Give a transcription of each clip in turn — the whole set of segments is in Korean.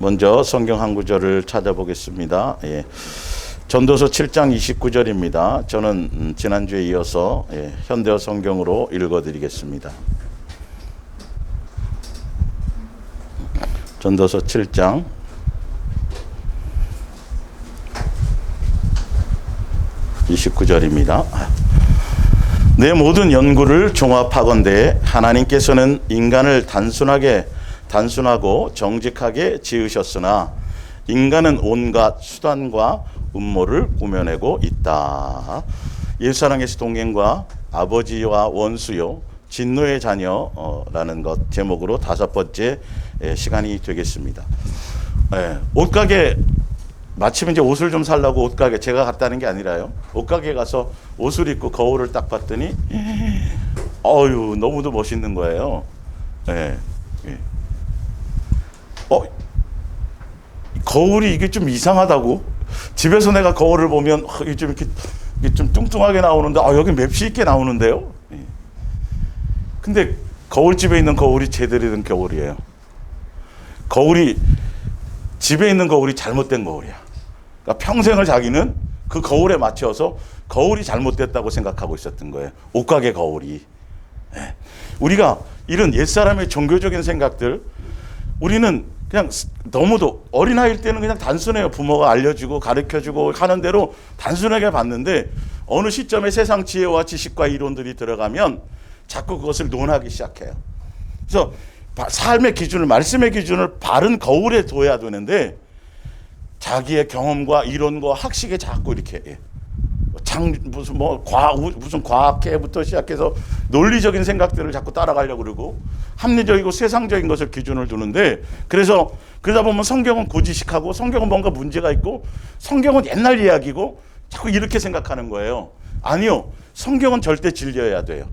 먼저 성경 한 구절을 찾아보겠습니다. 전도서 7장 29절입니다. 저는 지난주에 이어서 현대어 성경으로 읽어드리겠습니다. 전도서 7장 29절입니다. 내 모든 연구를 종합하건대 하나님께서는 인간을 단순하고 정직하게 지으셨으나 인간은 온갖 수단과 음모를 꾸며내고 있다. 옛사랑에서 동행과 아버지와 원수요 진노의 자녀라는 것 제목으로 5번째 시간이 되겠습니다. 옷가게 마침 이제 옷을 좀 살라고 옷가게 제가 갔다는 게 아니라요. 옷가게 가서 옷을 입고 거울을 딱 봤더니 어유 너무도 멋있는 거예요. 거울이 이게 좀 이상하다고. 집에서 내가 거울을 보면 이게 좀 뚱뚱하게 나오는데 여기 맵시 있게 나오는데요. 근데 거울집에 있는 거울이 제대로 된 거울이에요. 거울이 집에 있는 거울이 잘못된 거울이야. 그러니까 평생을 자기는 그 거울에 맞춰서 거울이 잘못됐다고 생각하고 있었던 거예요. 옷가게 거울이. 우리가 이런 옛사람의 종교적인 생각들, 우리는 그냥 너무도 어린아이일 때는 그냥 단순해요. 부모가 알려주고 가르쳐주고 하는 대로 단순하게 봤는데 어느 시점에 세상 지혜와 지식과 이론들이 들어가면 자꾸 그것을 논하기 시작해요. 그래서 삶의 기준을, 말씀의 기준을 바른 거울에 둬야 되는데 자기의 경험과 이론과 학식에 자꾸 이렇게 무슨 과학회부터 시작해서 논리적인 생각들을 자꾸 따라가려고 그러고 합리적이고 세상적인 것을 기준을 두는데 그러다 보면 성경은 고지식하고 성경은 뭔가 문제가 있고 성경은 옛날 이야기고 자꾸 이렇게 생각하는 거예요. 아니요. 성경은 절대 진리여야 돼요.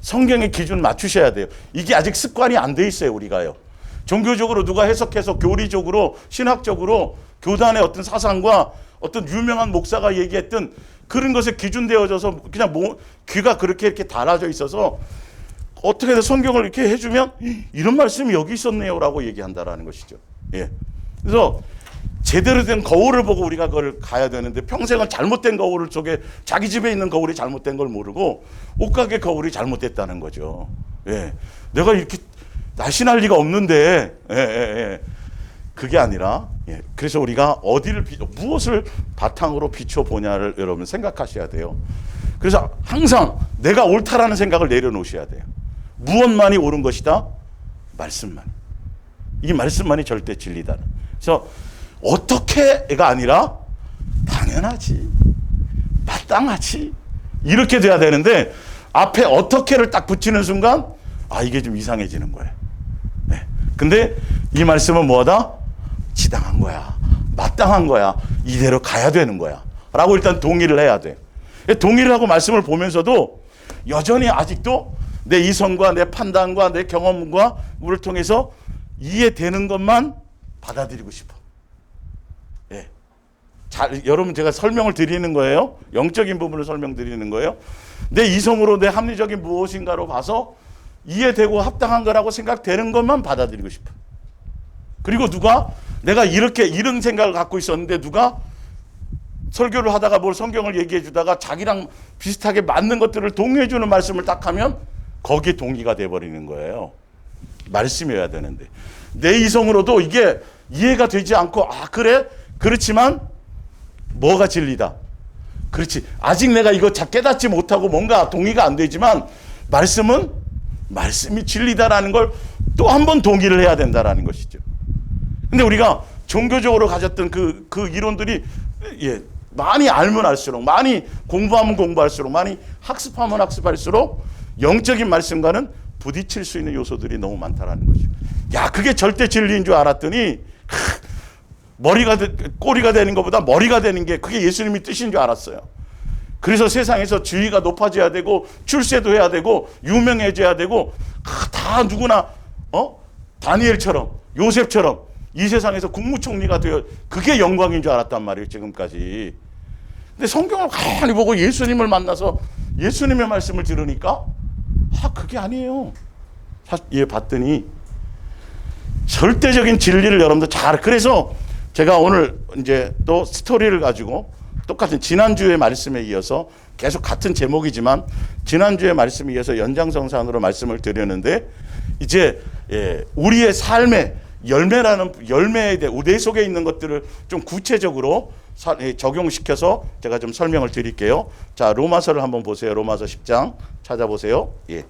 성경의 기준 맞추셔야 돼요. 이게 아직 습관이 안 돼 있어요, 우리가요. 종교적으로 누가 해석해서 교리적으로 신학적으로 교단의 어떤 사상과 어떤 유명한 목사가 얘기했던 그런 것에 기준되어져서 그냥 귀가 그렇게 이렇게 달아져 있어서 어떻게 해서 성경을 이렇게 해주면 이런 말씀이 여기 있었네요라고 얘기한다라는 것이죠. 그래서 제대로 된 거울을 보고 우리가 그걸 가야 되는데 평생은 잘못된 거울 속에 자기 집에 있는 거울이 잘못된 걸 모르고 옷가게 거울이 잘못됐다는 거죠. 내가 이렇게 날씬할 리가 없는데 그게 아니라 그래서 우리가 무엇을 바탕으로 비춰보냐를 여러분 생각하셔야 돼요. 그래서 항상 내가 옳다라는 생각을 내려놓으셔야 돼요. 무엇만이 옳은 것이다? 말씀만. 이 말씀만이 절대 진리다. 그래서 어떻게가 아니라 당연하지, 마땅하지 이렇게 돼야 되는데 앞에 어떻게를 딱 붙이는 순간 이게 좀 이상해지는 거예요. 근데 이 말씀은 뭐하다? 지당한 거야, 마땅한 거야, 이대로 가야 되는 거야 라고 일단 동의를 해야 돼. 동의를 하고 말씀을 보면서도 여전히 아직도 내 이성과 내 판단과 내 경험과 를 통해서 이해되는 것만 받아들이고 싶어. 여러분 제가 설명을 드리는 거예요. 영적인 부분을 설명드리는 거예요. 내 이성으로 내 합리적인 무엇인가로 봐서 이해되고 합당한 거라고 생각되는 것만 받아들이고 싶어. 그리고 내가 이런 생각을 갖고 있었는데 누가 설교를 하다가 성경을 얘기해 주다가 자기랑 비슷하게 맞는 것들을 동의해 주는 말씀을 딱 하면 거기에 동의가 돼버리는 거예요. 말씀이어야 되는데 내 이성으로도 이게 이해가 되지 않고 그래? 그렇지만 뭐가 진리다. 그렇지. 아직 내가 이거 깨닫지 못하고 뭔가 동의가 안 되지만 말씀이 진리다라는 걸 또 한 번 동의를 해야 된다라는 것이죠. 근데 우리가 종교적으로 가졌던 그 이론들이 많이 알면 알수록, 많이 공부하면 공부할수록, 많이 학습하면 학습할수록 영적인 말씀과는 부딪힐 수 있는 요소들이 너무 많다라는 거죠. 그게 절대 진리인 줄 알았더니 꼬리가 되는 것보다 머리가 되는 게 그게 예수님이 뜻인 줄 알았어요. 그래서 세상에서 지위가 높아져야 되고 출세도 해야 되고 유명해져야 되고 다 누구나 다니엘처럼 요셉처럼 이 세상에서 국무총리가 되어 그게 영광인 줄 알았단 말이에요, 지금까지. 근데 성경을 가만히 보고 예수님을 만나서 예수님의 말씀을 들으니까 그게 아니에요. 봤더니 절대적인 진리를 여러분들 잘, 그래서 제가 오늘 이제 또 스토리를 가지고 똑같은 지난주의 말씀에 이어서 계속 같은 제목이지만 지난주의 말씀에 이어서 연장성산으로 말씀을 드렸는데, 이제 우리의 삶의 열매에 대해 내 속에 있는 것들을 좀 구체적으로 적용시켜서 제가 좀 설명을 드릴게요. 자, 로마서를 한번 보세요. 로마서 10장 찾아보세요. 예.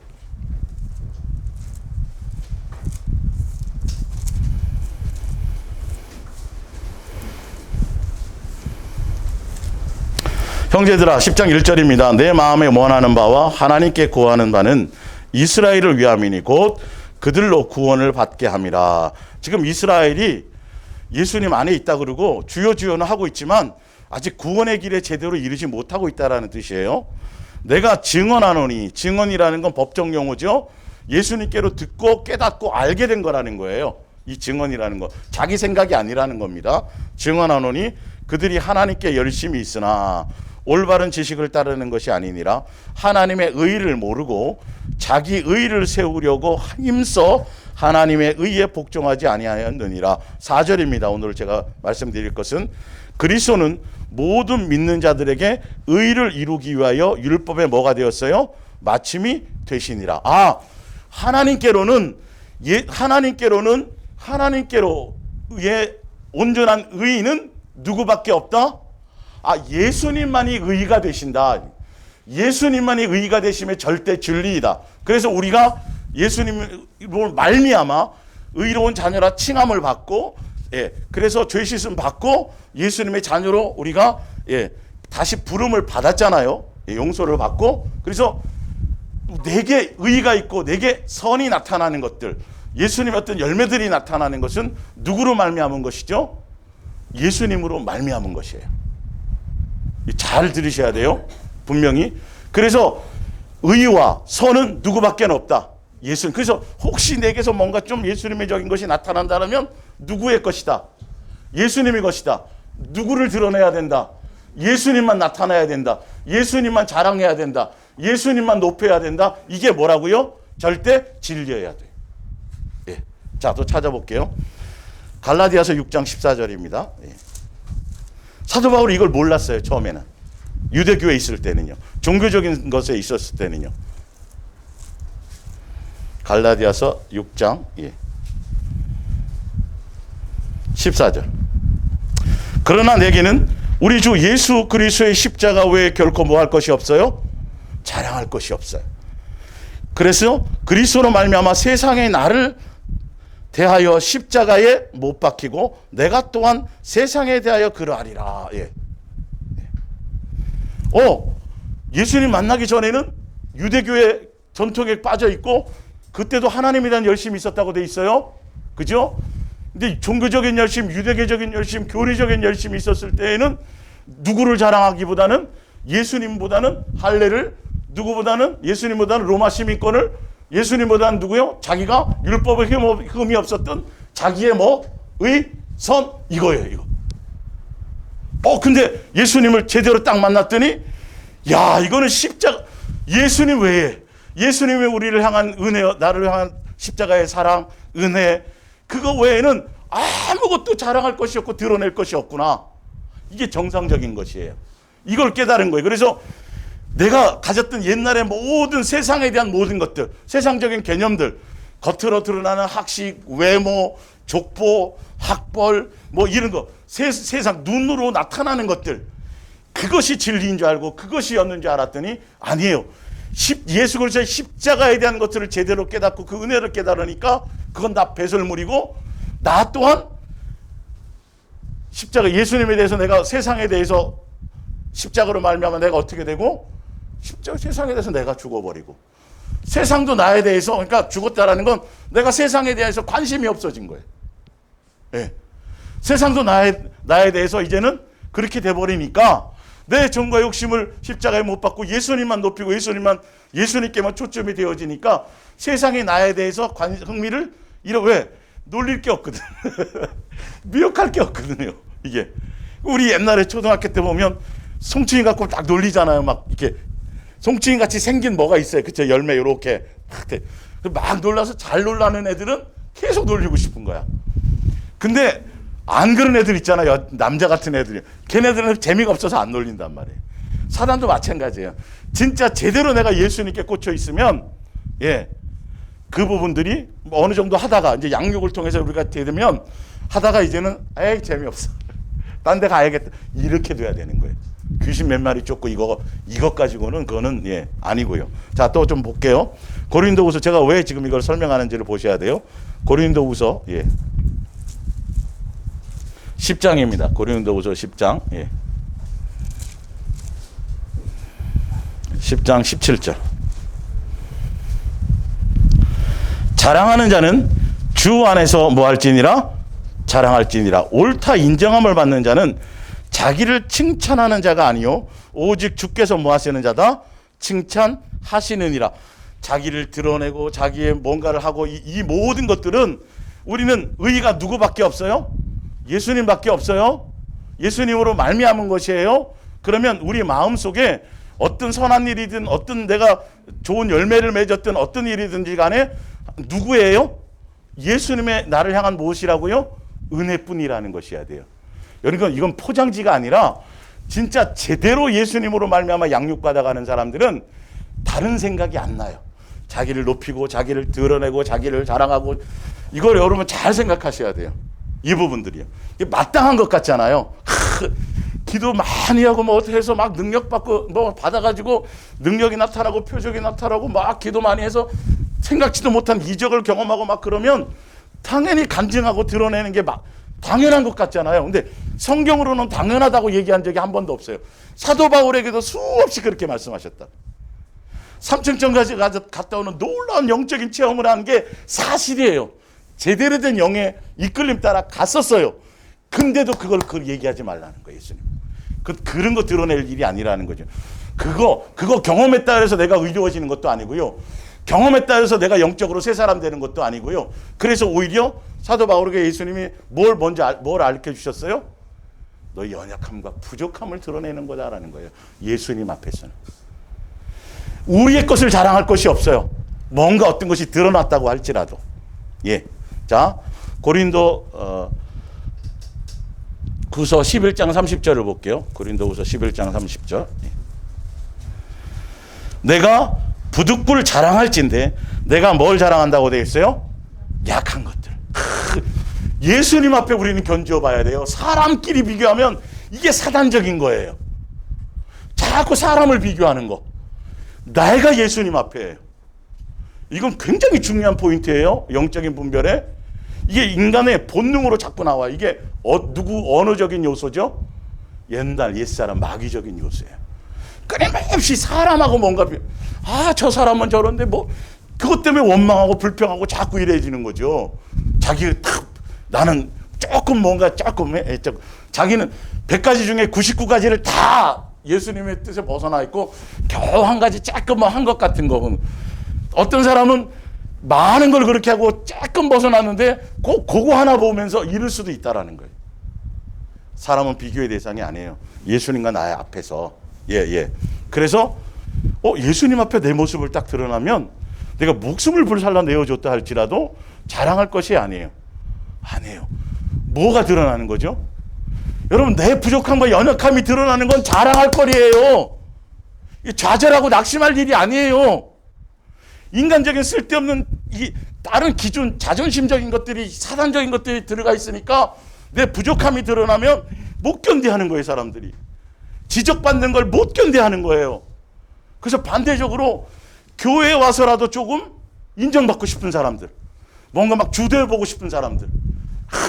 형제들아, 10장 1절입니다. 내 마음에 원하는 바와 하나님께 구하는 바는 이스라엘을 위함이니 곧 그들로 구원을 받게 함이라. 지금 이스라엘이 예수님 안에 있다 그러고 주여 주여는 하고 있지만 아직 구원의 길에 제대로 이르지 못하고 있다라는 뜻이에요. 내가 증언하노니, 증언이라는 건 법정 용어죠. 예수님께로 듣고 깨닫고 알게 된 거라는 거예요. 이 증언이라는 거 자기 생각이 아니라는 겁니다. 증언하노니 그들이 하나님께 열심히 있으나 올바른 지식을 따르는 것이 아니니라. 하나님의 의를 모르고 자기 의를 세우려고 힘써 하나님의 의에 복종하지 아니하였느니라. 4절입니다. 오늘 제가 말씀드릴 것은 그리스도는 모든 믿는 자들에게 의를 이루기 위하여 율법에 뭐가 되었어요? 마침이 되시니라. 하나님께로는 하나님께로의 온전한 의는 누구밖에 없다? 예수님만이 의가 되신다. 예수님만이 의가 되심의 절대 진리이다. 그래서 우리가 예수님을 말미암아 의로운 자녀라 칭함을 받고, 그래서 죄 씻음 받고 예수님의 자녀로 우리가 다시 부름을 받았잖아요. 용서를 받고. 그래서 내게 의가 있고 내게 선이 나타나는 것들, 예수님의 어떤 열매들이 나타나는 것은 누구로 말미암은 것이죠? 예수님으로 말미암은 것이에요. 잘 들으셔야 돼요. 분명히. 그래서 의와 선은 누구밖에 없다. 예수님. 그래서 혹시 내게서 뭔가 좀 예수님의적인 것이 나타난다면 누구의 것이다? 예수님의 것이다. 누구를 드러내야 된다? 예수님만 나타나야 된다. 예수님만 자랑해야 된다. 예수님만 높여야 된다. 이게 뭐라고요? 절대 진리여야 돼. 자, 또 찾아볼게요. 갈라디아서 6장 14절입니다. 사도 바울이 이걸 몰랐어요. 처음에는 유대교에 있을 때는요, 종교적인 것에 있었을 때는요. 갈라디아서 6장 14절. 그러나 내게는 우리 주 예수 그리스도의 십자가 외에 결코 뭐 할 것이 없어요? 자랑할 것이 없어요. 그래서 그리스도로 말미암아 세상의 나를 대하여 십자가에 못 박히고 내가 또한 세상에 대하여 그러하리라. 예수님 만나기 전에는 유대교의 전통에 빠져 있고 그때도 하나님에 대한 열심이 있었다고 돼 있어요. 그죠? 근데 종교적인 열심, 유대교적인 열심, 교리적인 열심이 있었을 때에는 누구를 자랑하기보다는 예수님보다는 할례를, 누구보다는 예수님보다는 로마 시민권을, 예수님보다는 누구요? 자기가 율법에 흠이 없었던 자기의 선 이거예요. 이거. 근데 예수님을 제대로 딱 만났더니 이거는 십자가, 예수님 외에, 예수님의 우리를 향한 은혜, 나를 향한 십자가의 사랑, 은혜, 그거 외에는 아무것도 자랑할 것이 없고 드러낼 것이 없구나. 이게 정상적인 것이에요. 이걸 깨달은 거예요. 그래서 내가 가졌던 옛날의 모든 세상에 대한 모든 것들, 세상적인 개념들, 겉으로 드러나는 학식, 외모, 족보, 학벌, 이런 거, 세상 눈으로 나타나는 것들, 그것이 진리인 줄 알고 그것이었는 줄 알았더니 아니에요. 예수 그리스도의 십자가에 대한 것들을 제대로 깨닫고 그 은혜를 깨달으니까 그건 다 배설물이고, 나 또한 십자가, 예수님에 대해서 내가 세상에 대해서 십자가로 말미암아 내가 어떻게 되고, 세상에 대해서 내가 죽어버리고, 세상도 나에 대해서, 그러니까 죽었다라는 건 내가 세상에 대해서 관심이 없어진 거예요. 세상도 나에 대해서 이제는 그렇게 돼버리니까 내 정과 욕심을 십자가에 못 박고 예수님만 높이고 예수님께만 초점이 되어지니까 세상이 나에 대해서 흥미를 왜? 놀릴 게 없거든. 미혹할 게 없거든요. 이게 우리 옛날에 초등학교 때 보면 송충이 갖고 딱 놀리잖아요. 막 이렇게 송충이 같이 생긴 뭐가 있어요. 그쵸? 열매 요렇게 막 놀라서 잘 놀라는 애들은 계속 놀리고 싶은 거야. 근데 안 그런 애들 있잖아요. 남자 같은 애들이. 걔네들은 재미가 없어서 안 놀린단 말이에요. 사단도 마찬가지예요. 진짜 제대로 내가 예수님께 꽂혀 있으면 그 부분들이 어느 정도 하다가 이제 양육을 통해서 우리가 되면 하다가 이제는 에이 재미없어. 딴 데 가야겠다. 이렇게 돼야 되는 거예요. 귀신 몇 마리 쫓고 이것 가지고는 그거는 아니고요. 자, 또 좀 볼게요. 고린도후서 제가 왜 지금 이걸 설명하는지를 보셔야 돼요. 고린도후서 10장입니다. 고린도후서 10장 10장 17절. 자랑하는 자는 주 안에서 뭐 할지니라? 자랑할지니라. 옳다 인정함을 받는 자는 자기를 칭찬하는 자가 아니요 오직 주께서 뭐 하시는 자다? 칭찬하시느니라. 자기를 드러내고 자기의 뭔가를 하고 이 모든 것들은 우리는 의의가 누구밖에 없어요? 예수님밖에 없어요. 예수님으로 말미암은 것이에요. 그러면 우리 마음속에 어떤 선한 일이든 어떤 내가 좋은 열매를 맺었든 어떤 일이든지 간에 누구예요? 예수님의 나를 향한 무엇이라고요? 은혜뿐이라는 것이어야 돼요. 여러분 이건 포장지가 아니라 진짜 제대로 예수님으로 말미암아 양육받아가는 사람들은 다른 생각이 안 나요. 자기를 높이고 자기를 드러내고 자기를 자랑하고 이걸 여러분 잘 생각하셔야 돼요. 이 부분들이요. 이게 마땅한 것 같잖아요. 기도 많이 하고 뭐 어떻게 해서 막 능력 받고 뭐 받아가지고 능력이 나타나고 표적이 나타나고 막 기도 많이 해서 생각지도 못한 이적을 경험하고 막 그러면 당연히 간증하고 드러내는 게 막 당연한 것 같잖아요. 근데 성경으로는 당연하다고 얘기한 적이 한 번도 없어요. 사도 바울에게도 수없이 그렇게 말씀하셨다. 삼층천까지 갔다 오는 놀라운 영적인 체험을 한 게 사실이에요. 제대로 된 영의 이끌림 따라 갔었어요. 근데도 그걸 얘기하지 말라는 거예요, 예수님. 그런 거 드러낼 일이 아니라는 거죠. 그거 경험했다 해서 내가 의로워지는 것도 아니고요. 경험했다 해서 내가 영적으로 새 사람 되는 것도 아니고요. 그래서 오히려 사도 바울에게 예수님이 뭘 알려 주셨어요? 너의 연약함과 부족함을 드러내는 거다라는 거예요. 예수님 앞에서는. 우리의 것을 자랑할 것이 없어요. 뭔가 어떤 것이 드러났다고 할지라도. 자, 고린도 후서 11장 30절을 볼게요. 고린도후서 11장 30절. 내가 부득불 자랑할진데 내가 뭘 자랑한다고 되어 있어요? 약한 것들. 예수님 앞에 우리는 견주어 봐야 돼요. 사람끼리 비교하면 이게 사단적인 거예요. 자꾸 사람을 비교하는 거. 내가 예수님 앞에. 이건 굉장히 중요한 포인트예요. 영적인 분별에. 이게 인간의 본능으로 자꾸 나와. 이게 언어적인 요소죠? 옛사람 마귀적인 요소예요. 끊임없이 사람하고 뭔가 저 사람은 저런데 뭐 그것 때문에 원망하고 불평하고 자꾸 이래지는 거죠. 나는 조금 해. 자기는 100가지 중에 99가지를 다 예수님의 뜻에 벗어나 있고 겨우 한 가지 조금 한 것 같은 거. 어떤 사람은 많은 걸 그렇게 하고 조금 벗어났는데 꼭 그거 하나 보면서 이럴 수도 있다라는 거예요. 사람은 비교의 대상이 아니에요. 예수님과 나의 앞에서. 그래서 예수님 앞에 내 모습을 딱 드러나면 내가 목숨을 불살라 내어줬다 할지라도 자랑할 것이 아니에요. 뭐가 드러나는 거죠? 여러분 내 부족함과 연약함이 드러나는 건 자랑할 거리예요. 좌절하고 낙심할 일이 아니에요. 인간적인 쓸데없는 다른 기준, 자존심적인 것들이 사단적인 것들이 들어가 있으니까 내 부족함이 드러나면 못 견디하는 거예요. 사람들이. 지적받는 걸 못 견디하는 거예요. 그래서 반대적으로 교회에 와서라도 조금 인정받고 싶은 사람들, 뭔가 막 주대해보고 싶은 사람들.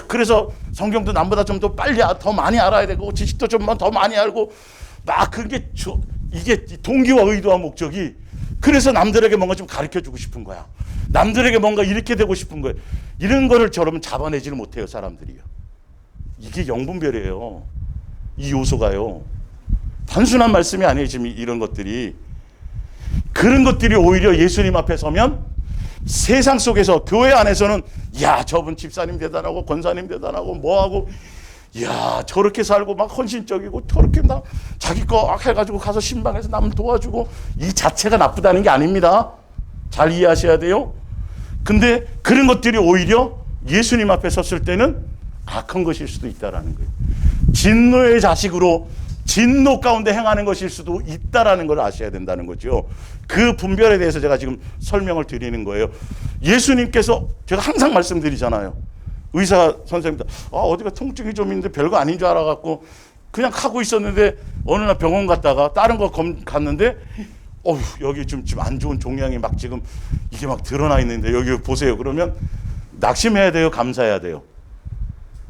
그래서 성경도 남보다 좀 더 빨리 더 많이 알아야 되고 지식도 좀 더 많이 알고 막 이게 동기와 의도와 목적이 그래서 남들에게 뭔가 좀 가르쳐주고 싶은 거야. 남들에게 뭔가 이렇게 되고 싶은 거예요. 이런 거를 저러면 잡아내지를 못해요. 사람들이요. 이게 영분별이에요. 이 요소가요. 단순한 말씀이 아니에요. 지금 이런 것들이. 그런 것들이 오히려 예수님 앞에 서면 세상 속에서 교회 안에서는 저분 집사님 대단하고 권사님 대단하고 뭐하고 저렇게 살고 막 헌신적이고 저렇게 막 자기 거 해가지고 가서 신방에서 남 도와주고 이 자체가 나쁘다는 게 아닙니다. 잘 이해하셔야 돼요. 근데 그런 것들이 오히려 예수님 앞에 섰을 때는 악한 것일 수도 있다라는 거예요. 진노의 자식으로 진노 가운데 행하는 것일 수도 있다라는 걸 아셔야 된다는 거죠. 그 분별에 대해서 제가 지금 설명을 드리는 거예요. 예수님께서 제가 항상 말씀드리잖아요. 의사 선생님들 어디가 통증이 좀 있는데 별거 아닌 줄 알아갖고 그냥 하고 있었는데 어느 날 병원 갔다가 다른 거 갔는데 여기 좀 안 좋은 종양이 막 지금 이게 막 드러나 있는데 여기 보세요. 그러면 낙심해야 돼요? 감사해야 돼요?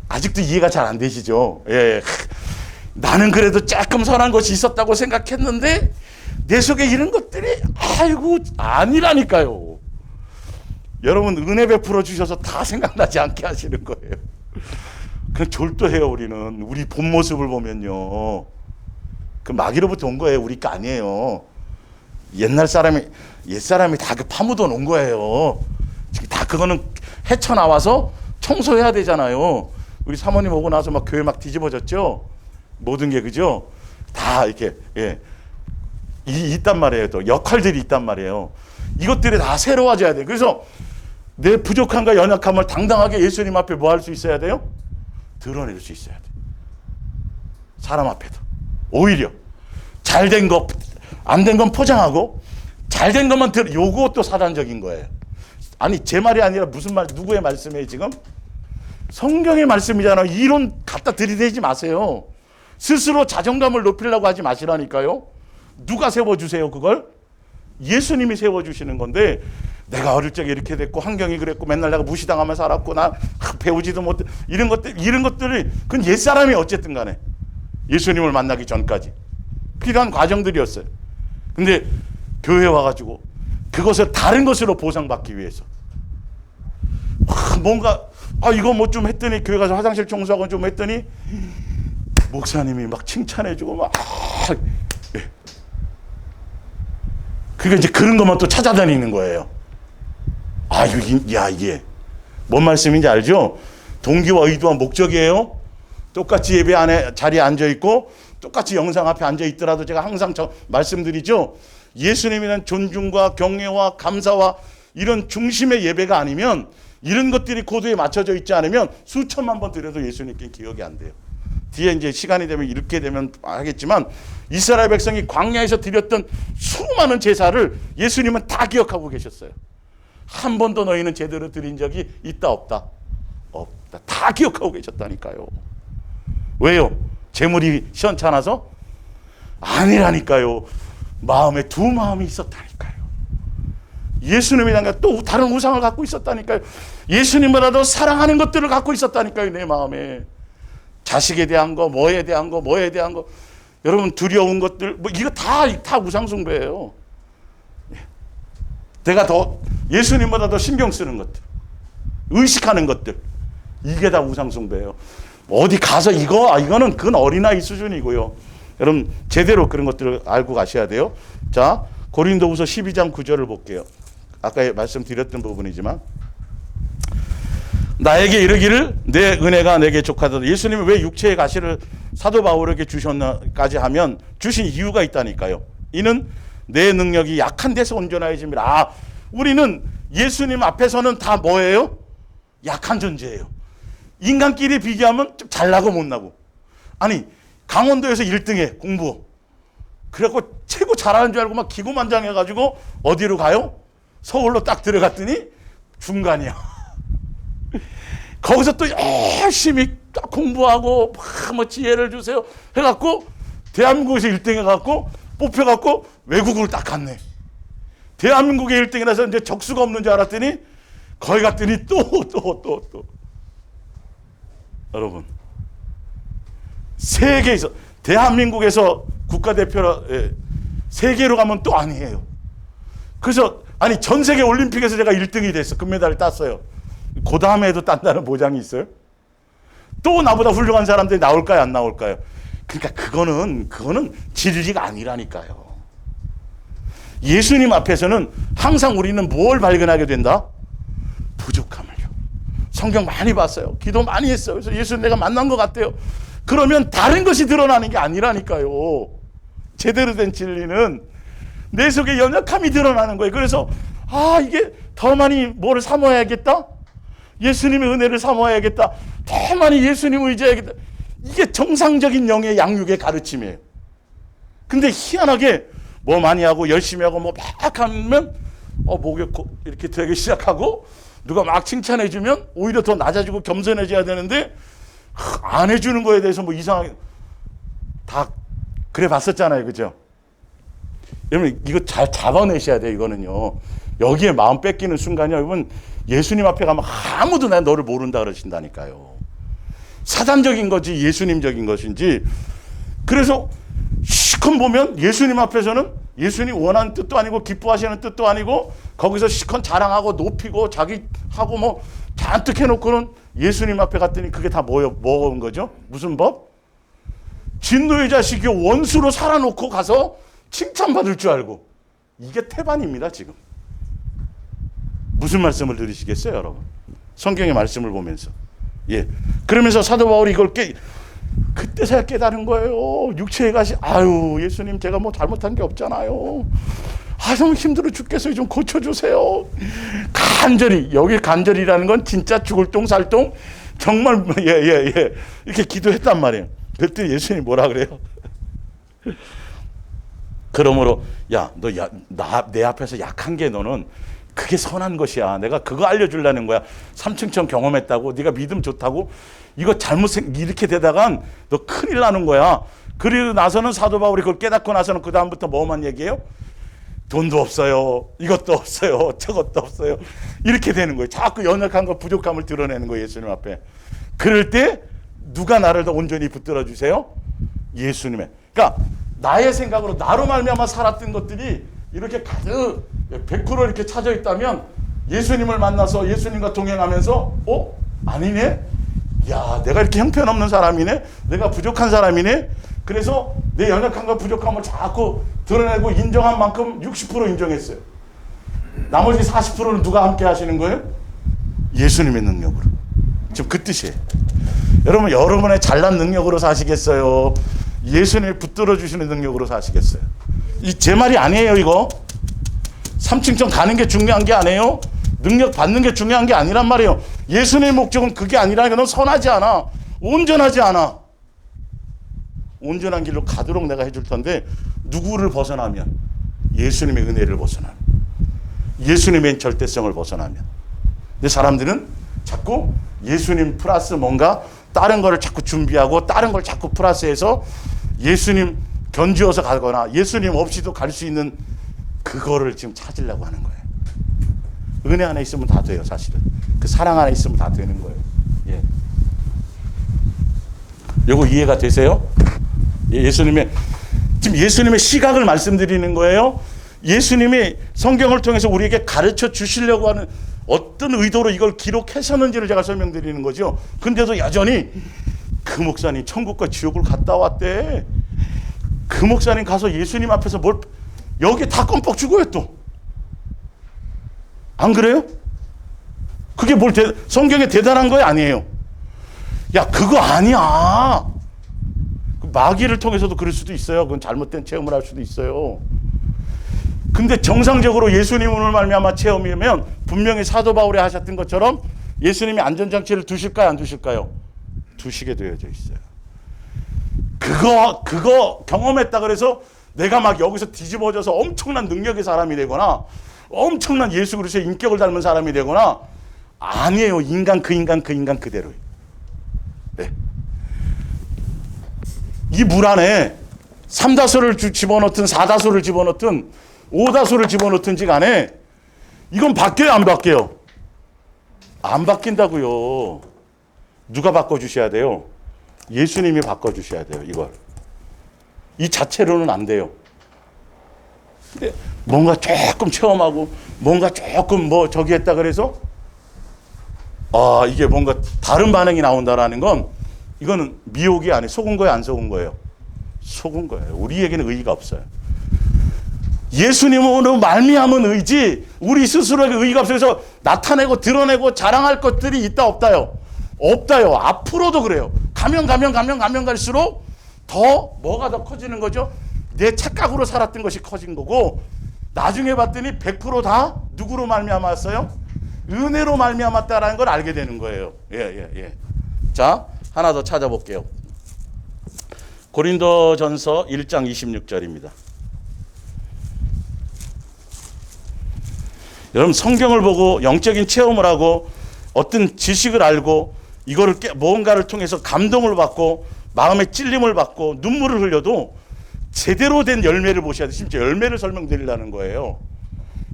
아직도 이해가 잘 안 되시죠? 예. 나는 그래도 조금 선한 것이 있었다고 생각했는데 내 속에 이런 것들이 아니라니까요. 여러분 은혜 베풀어 주셔서 다 생각나지 않게 하시는 거예요. 그냥 졸도해요. 우리는 우리 본 모습을 보면요. 그 마귀로부터 온 거예요. 우리 거 아니에요. 옛 사람이 다 그 파묻어 놓은 거예요. 다 그거는 헤쳐나와서 청소해야 되잖아요. 우리 사모님 오고 나서 막 교회 막 뒤집어졌죠. 모든 게 그죠? 다 이렇게 있단 말이에요. 또 역할들이 있단 말이에요. 이것들이 다 새로워져야 돼요. 그래서 내 부족함과 연약함을 당당하게 예수님 앞에 뭐 할 수 있어야 돼요? 드러낼 수 있어야 돼요. 사람 앞에도. 오히려 잘된 거, 안 된 건 포장하고 잘된 것만 요것도 사단적인 거예요. 아니 제 말이 아니라 무슨 말, 누구의 말씀이에요 지금? 성경의 말씀이잖아요. 이론 갖다 들이대지 마세요. 스스로 자존감을 높이려고 하지 마시라니까요. 누가 세워주세요 그걸? 예수님이 세워주시는 건데 내가 어릴 적에 이렇게 됐고 환경이 그랬고 맨날 내가 무시당하며 살았고 나 배우지도 못해 이런 것들이 그건 옛사람이 어쨌든 간에 예수님을 만나기 전까지 필요한 과정들이었어요. 근데 교회에 와가지고 그것을 다른 것으로 보상받기 위해서 뭔가 이거 뭐 좀 했더니 교회 가서 화장실 청소하고 좀 했더니 목사님이 막 칭찬해주고 막 예. 그러니까 이제 그런 것만 또 찾아다니는 거예요. 이게 뭔 말씀인지 알죠? 동기와 의도와 목적이에요. 똑같이 예배 안에 자리에 앉아 있고 똑같이 영상 앞에 앉아 있더라도 제가 항상 말씀드리죠. 예수님이란 존중과 경외와 감사와 이런 중심의 예배가 아니면 이런 것들이 코드에 맞춰져 있지 않으면 수천만 번 드려도 예수님께 기억이 안 돼요. 뒤에 이제 시간이 되면 읽게 되면 하겠지만 이스라엘 백성이 광야에서 드렸던 수많은 제사를 예수님은 다 기억하고 계셨어요. 한 번도 너희는 제대로 드린 적이 있다 없다? 없다. 다 기억하고 계셨다니까요. 왜요? 재물이 시원찮아서? 아니라니까요. 마음에 두 마음이 있었다니까요. 예수님이 또 다른 우상을 갖고 있었다니까요. 예수님보다도 사랑하는 것들을 갖고 있었다니까요. 내 마음에. 자식에 대한 거, 뭐에 대한 거. 여러분 두려운 것들, 이거 다 우상숭배예요. 내가 더 예수님보다 더 신경 쓰는 것들, 의식하는 것들, 이게 다 우상숭배예요. 어디 가서 이거는 그건 어린아이 수준이고요. 여러분 제대로 그런 것들을 알고 가셔야 돼요. 자, 고린도후서 12장 9절을 볼게요. 아까 말씀드렸던 부분이지만 나에게 이르기를 내 은혜가 내게 족하도다. 예수님이 왜 육체의 가시를 사도 바울에게 주셨나까지 하면 주신 이유가 있다니까요. 이는 내 능력이 약한 데서 온전하여짐이라. 우리는 예수님 앞에서는 다 뭐예요? 약한 존재예요. 인간끼리 비교하면 좀 잘나고 못나고. 아니 강원도에서 1등해 공부. 그래갖고 최고 잘하는 줄 알고 막 기고만장해가지고 어디로 가요? 서울로 딱 들어갔더니 중간이야. 거기서 또 열심히 공부하고 뭐 지혜를 주세요 해갖고 대한민국에서 1등 해갖고 뽑혀갖고 외국으로 딱 갔네. 대한민국에 1등이라서 이제 적수가 없는 줄 알았더니 거기 갔더니 또 여러분 세계에서 대한민국에서 국가대표로 세계로 가면 또 아니에요. 그래서 아니 전 세계 올림픽에서 제가 1등이 됐어. 금메달을 땄어요. 그 다음에도 딴다는 보장이 있어요? 또 나보다 훌륭한 사람들이 나올까요? 안 나올까요? 그러니까 그거는 진리가 아니라니까요. 예수님 앞에서는 항상 우리는 뭘 발견하게 된다? 부족함을요. 성경 많이 봤어요. 기도 많이 했어요. 그래서 예수님 내가 만난 것 같아요. 그러면 다른 것이 드러나는 게 아니라니까요. 제대로 된 진리는 내 속에 연약함이 드러나는 거예요. 그래서 이게 더 많이 뭐를 사모해야겠다? 예수님의 은혜를 사모해야겠다. 더 많이 예수님 의지해야겠다. 이게 정상적인 영의 양육의 가르침이에요. 근데 희한하게 뭐 많이 하고 열심히 하고 뭐 막 하면 목에 이렇게 되기 시작하고 누가 막 칭찬해 주면 오히려 더 낮아지고 겸손해져야 되는데 안 해주는 거에 대해서 뭐 이상하게 다 그래 봤었잖아요. 그죠? 여러분 이거 잘 잡아내셔야 돼요. 이거는요. 여기에 마음 뺏기는 순간이 여러분 예수님 앞에 가면 아무도 난 너를 모른다 그러신다니까요. 사단적인 거지 예수님적인 것인지. 그래서 시컷 보면 예수님 앞에서는 예수님 원하는 뜻도 아니고 기뻐하시는 뜻도 아니고 거기서 시컷 자랑하고 높이고 자기 하고 뭐 잔뜩 해놓고는 예수님 앞에 갔더니 그게 다 뭐온 거죠? 무슨 법? 진노의 자식이 원수로 살아놓고 가서 칭찬받을 줄 알고. 이게 태반입니다 지금. 무슨 말씀을 들으시겠어요 여러분? 성경의 말씀을 보면서. 예. 그러면서 사도 바울이 이걸 그때서야 깨달은 거예요. 육체에 가시 아유 예수님 제가 뭐 잘못한 게 없잖아요. 너무 힘들어 죽겠어요. 좀 고쳐주세요. 간절히. 여기 간절이라는 건 진짜 죽을 똥 살 똥 정말 예 이렇게 기도했단 말이에요. 그랬더니 예수님이 뭐라 그래요? 그러므로 야 너 내 앞에서 약한 게 너는 그게 선한 것이야. 내가 그거 알려주려는 거야. 삼층천 경험했다고 네가 믿음 좋다고 이거 잘못 이렇게 되다간 너 큰일 나는 거야. 그리고 나서는 사도 바울이 그걸 깨닫고 나서는 그 다음부터 뭐만 얘기해요? 돈도 없어요. 이것도 없어요. 저것도 없어요. 이렇게 되는 거예요. 자꾸 연약한 것 부족함을 드러내는 거예요. 예수님 앞에. 그럴 때 누가 나를 더 온전히 붙들어 주세요? 예수님의. 그러니까 나의 생각으로 나로 말미암아 살았던 것들이 이렇게 가득 100% 이렇게 차져 있다면 예수님을 만나서 예수님과 동행하면서 아니네? 야 내가 이렇게 형편없는 사람이네? 내가 부족한 사람이네? 그래서 내 연약함과 부족함을 자꾸 드러내고 인정한 만큼 60% 인정했어요. 나머지 40%는 누가 함께 하시는 거예요? 예수님의 능력으로. 지금 그 뜻이에요. 여러분 여러분의 잘난 능력으로 사시겠어요? 예수님을 붙들어 주시는 능력으로 사시겠어요? 이 제 말이 아니에요. 이거 3층천 가는 게 중요한 게 아니에요. 능력 받는 게 중요한 게 아니란 말이에요. 예수님의 목적은 그게 아니라니까. 넌 선하지 않아. 온전하지 않아. 온전한 길로 가도록 내가 해줄 텐데 누구를 벗어나면? 예수님의 은혜를 벗어나면, 예수님의 절대성을 벗어나면. 근데 사람들은 자꾸 예수님 플러스 뭔가 다른 거를 자꾸 준비하고 다른 걸 자꾸 플러스해서 예수님 견지어서 가거나 예수님 없이도 갈 수 있는 그거를 지금 찾으려고 하는 거예요. 은혜 안에 있으면 다 돼요. 사실은 그 사랑 안에 있으면 다 되는 거예요. 예. 요거 이해가 되세요? 예수님의 지금 예수님의 시각을 말씀드리는 거예요. 예수님이 성경을 통해서 우리에게 가르쳐 주시려고 하는 어떤 의도로 이걸 기록하셨는지를 제가 설명드리는 거죠. 근데도 여전히 그 목사님 천국과 지옥을 갔다 왔대. 그 목사님 가서 예수님 앞에서 여기 다 껌뻑 죽어요 또. 안 그래요? 그게 성경에 대단한 거 아니에요. 야 그거 아니야. 마귀를 통해서도 그럴 수도 있어요. 그건 잘못된 체험을 할 수도 있어요. 근데 정상적으로 예수님을 말미암아 체험이면 분명히 사도 바울이 하셨던 것처럼 예수님이 안전장치를 두실까요? 안 두실까요? 두시게 되어져 있어요. 그거 경험했다 그래서 내가 막 여기서 뒤집어져서 엄청난 능력의 사람이 되거나 엄청난 예수 그리스도의 인격을 닮은 사람이 되거나 아니에요. 인간 그대로예요. 네. 이 물 안에 3다소를 집어넣든 4다소를 집어넣든 5다소를 집어넣든지 간에 이건 바뀌어요, 안 바뀌어요? 안 바뀐다고요. 누가 바꿔주셔야 돼요? 예수님이 바꿔주셔야 돼요, 이걸. 이 자체로는 안 돼요. 근데 뭔가 조금 체험하고 뭔가 조금 저기 했다 그래서 이게 뭔가 다른 반응이 나온다라는 건 이거는 미혹이 아니에요. 속은 거예요, 안 속은 거예요? 속은 거예요. 우리에게는 의의가 없어요. 예수님으로 말미암은 의지, 우리 스스로에게 의의가 없어서 나타내고 드러내고 자랑할 것들이 있다 없다요? 없다요. 앞으로도 그래요. 가면 갈수록 더 뭐가 더 커지는 거죠? 내 착각으로 살았던 것이 커진 거고 나중에 봤더니 100% 다 누구로 말미암았어요? 은혜로 말미암았다라는 걸 알게 되는 거예요. 예. 자, 하나 더 찾아볼게요. 고린도전서 1장 26절입니다. 여러분, 성경을 보고 영적인 체험을 하고 어떤 지식을 알고 이거를 무언가를 통해서 감동을 받고 마음의 찔림을 받고 눈물을 흘려도 제대로 된 열매를 보셔야 돼요. 심지어 열매를 설명드리려는 거예요.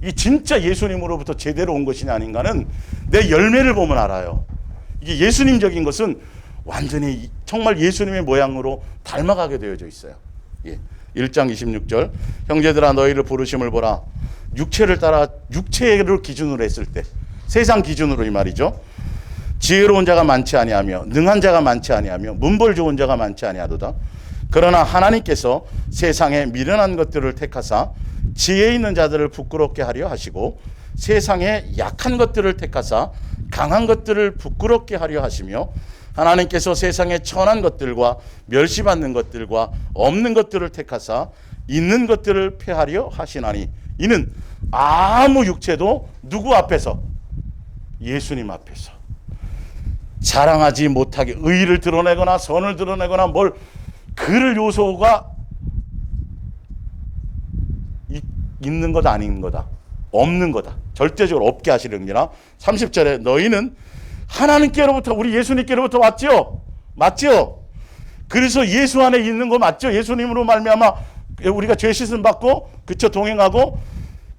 이 진짜 예수님으로부터 제대로 온 것이냐 아닌가는 내 열매를 보면 알아요. 이게 예수님적인 것은 완전히 정말 예수님의 모양으로 닮아가게 되어져 있어요. 예. 1장 26절 형제들아 너희를 부르심을 보라. 육체를 따라 육체를 기준으로 했을 때 세상 기준으로 이 말이죠. 지혜로운 자가 많지 아니하며 능한 자가 많지 아니하며 문벌 좋은 자가 많지 아니하도다. 그러나 하나님께서 세상에 미련한 것들을 택하사 지혜 있는 자들을 부끄럽게 하려 하시고 세상에 약한 것들을 택하사 강한 것들을 부끄럽게 하려 하시며 하나님께서 세상에 천한 것들과 멸시받는 것들과 없는 것들을 택하사 있는 것들을 폐하려 하시나니 이는 아무 육체도 누구 앞에서? 예수님 앞에서 자랑하지 못하게 의를 드러내거나 선을 드러내거나 뭘 그럴 요소가 있는 거다 아닌 거다 없는 거다 절대적으로 없게 하시느니라. 30절에 너희는 하나님께로부터 우리 예수님께로부터 왔죠. 맞죠? 그래서 예수 안에 있는 거 맞죠? 예수님으로 말미암아 우리가 죄 씻음 받고 그쵸 동행하고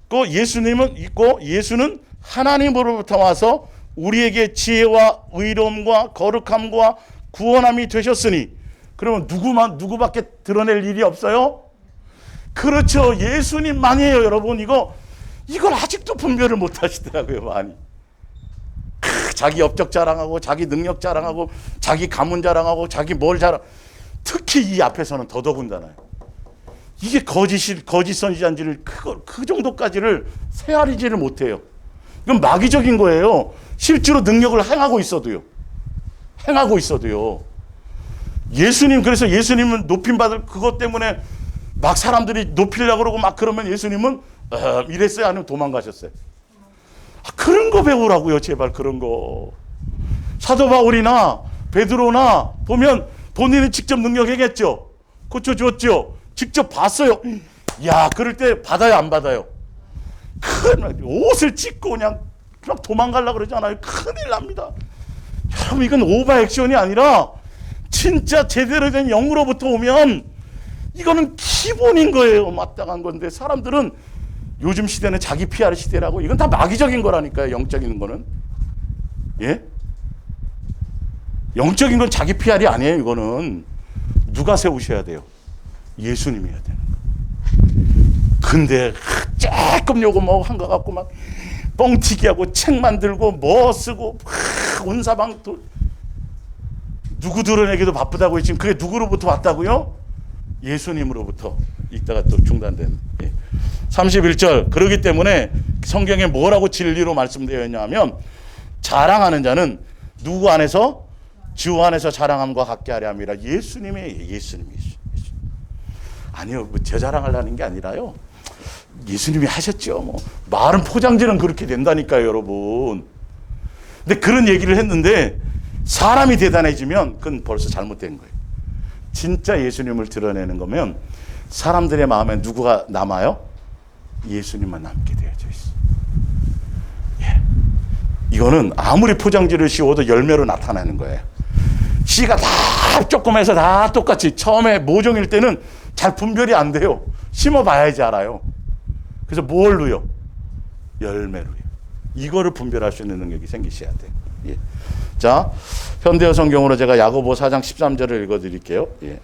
그 예수님은 있고 예수는 하나님으로부터 와서 우리에게 지혜와 의로움과 거룩함과 구원함이 되셨으니 그러면 누구밖에 드러낼 일이 없어요? 그렇죠. 예수님만이에요. 여러분 이걸 아직도 분별을 못 하시더라고요. 많이 자기 업적 자랑하고 자기 능력 자랑하고 자기 가문 자랑하고 자기 뭘 자랑 특히 이 앞에서는 더더군다나요. 이게 거짓 선지자인지를 그 정도까지를 헤아리지를 못해요. 이건 마귀적인 거예요. 실제로 능력을 행하고 있어도요. 예수님 그래서 예수님은 높임 받을 그것 때문에 막 사람들이 높이려고 그러고 막 그러면 예수님은 이랬어요? 아니면 도망가셨어요? 그런 거 배우라고요. 제발 그런 거. 사도 바울이나 베드로나 보면 본인은 직접 능력 행했죠. 고쳐줬죠. 직접 봤어요. 야 그럴 때 받아요 안 받아요? 옷을 찢고 그냥 막 도망가려고 그러잖아요. 큰일 납니다. 여러분 이건 오버 액션이 아니라 진짜 제대로 된 영으로부터 오면 이거는 기본인 거예요. 마땅한 건데 사람들은 요즘 시대는 자기 PR 시대라고 이건 다 마귀적인 거라니까요. 영적인 거는. 예? 영적인 건 자기 PR이 아니에요. 이거는 누가 세우셔야 돼요? 예수님이 해야 되는 거. 근데 조금 요거 뭐 한 거 갖고 막 뻥튀기하고 책 만들고 뭐 쓰고 온 사방 누구 드러내기도 바쁘다고요. 지금 그게 누구로부터 왔다고요? 예수님으로부터 읽다가 또 중단된. 예. 31절 그러기 때문에 성경에 뭐라고 진리로 말씀되어 있냐면 자랑하는 자는 누구 안에서? 주 안에서 자랑함과 같게 하려 함이라. 예수님. 아니요, 뭐 제 자랑하려는 게 아니라요. 예수님이 하셨죠. 뭐 말은 포장지는 그렇게 된다니까요, 여러분. 근데 그런 얘기를 했는데 사람이 대단해지면 그건 벌써 잘못된 거예요. 진짜 예수님을 드러내는 거면 사람들의 마음에 누구가 남아요? 예수님만 남게 되어져 있어. 예. 이거는 아무리 포장지를 씌워도 열매로 나타나는 거예요. 씨가 다 조그매서 다 똑같이 처음에 모종일 때는 잘 분별이 안 돼요. 심어봐야지 알아요. 그래서 뭘로요? 열매로요. 이거를 분별할 수 있는 능력이 생기셔야 돼요. 예. 자, 현대어 성경으로 제가 야고보 4장 13절을 읽어드릴게요. 예.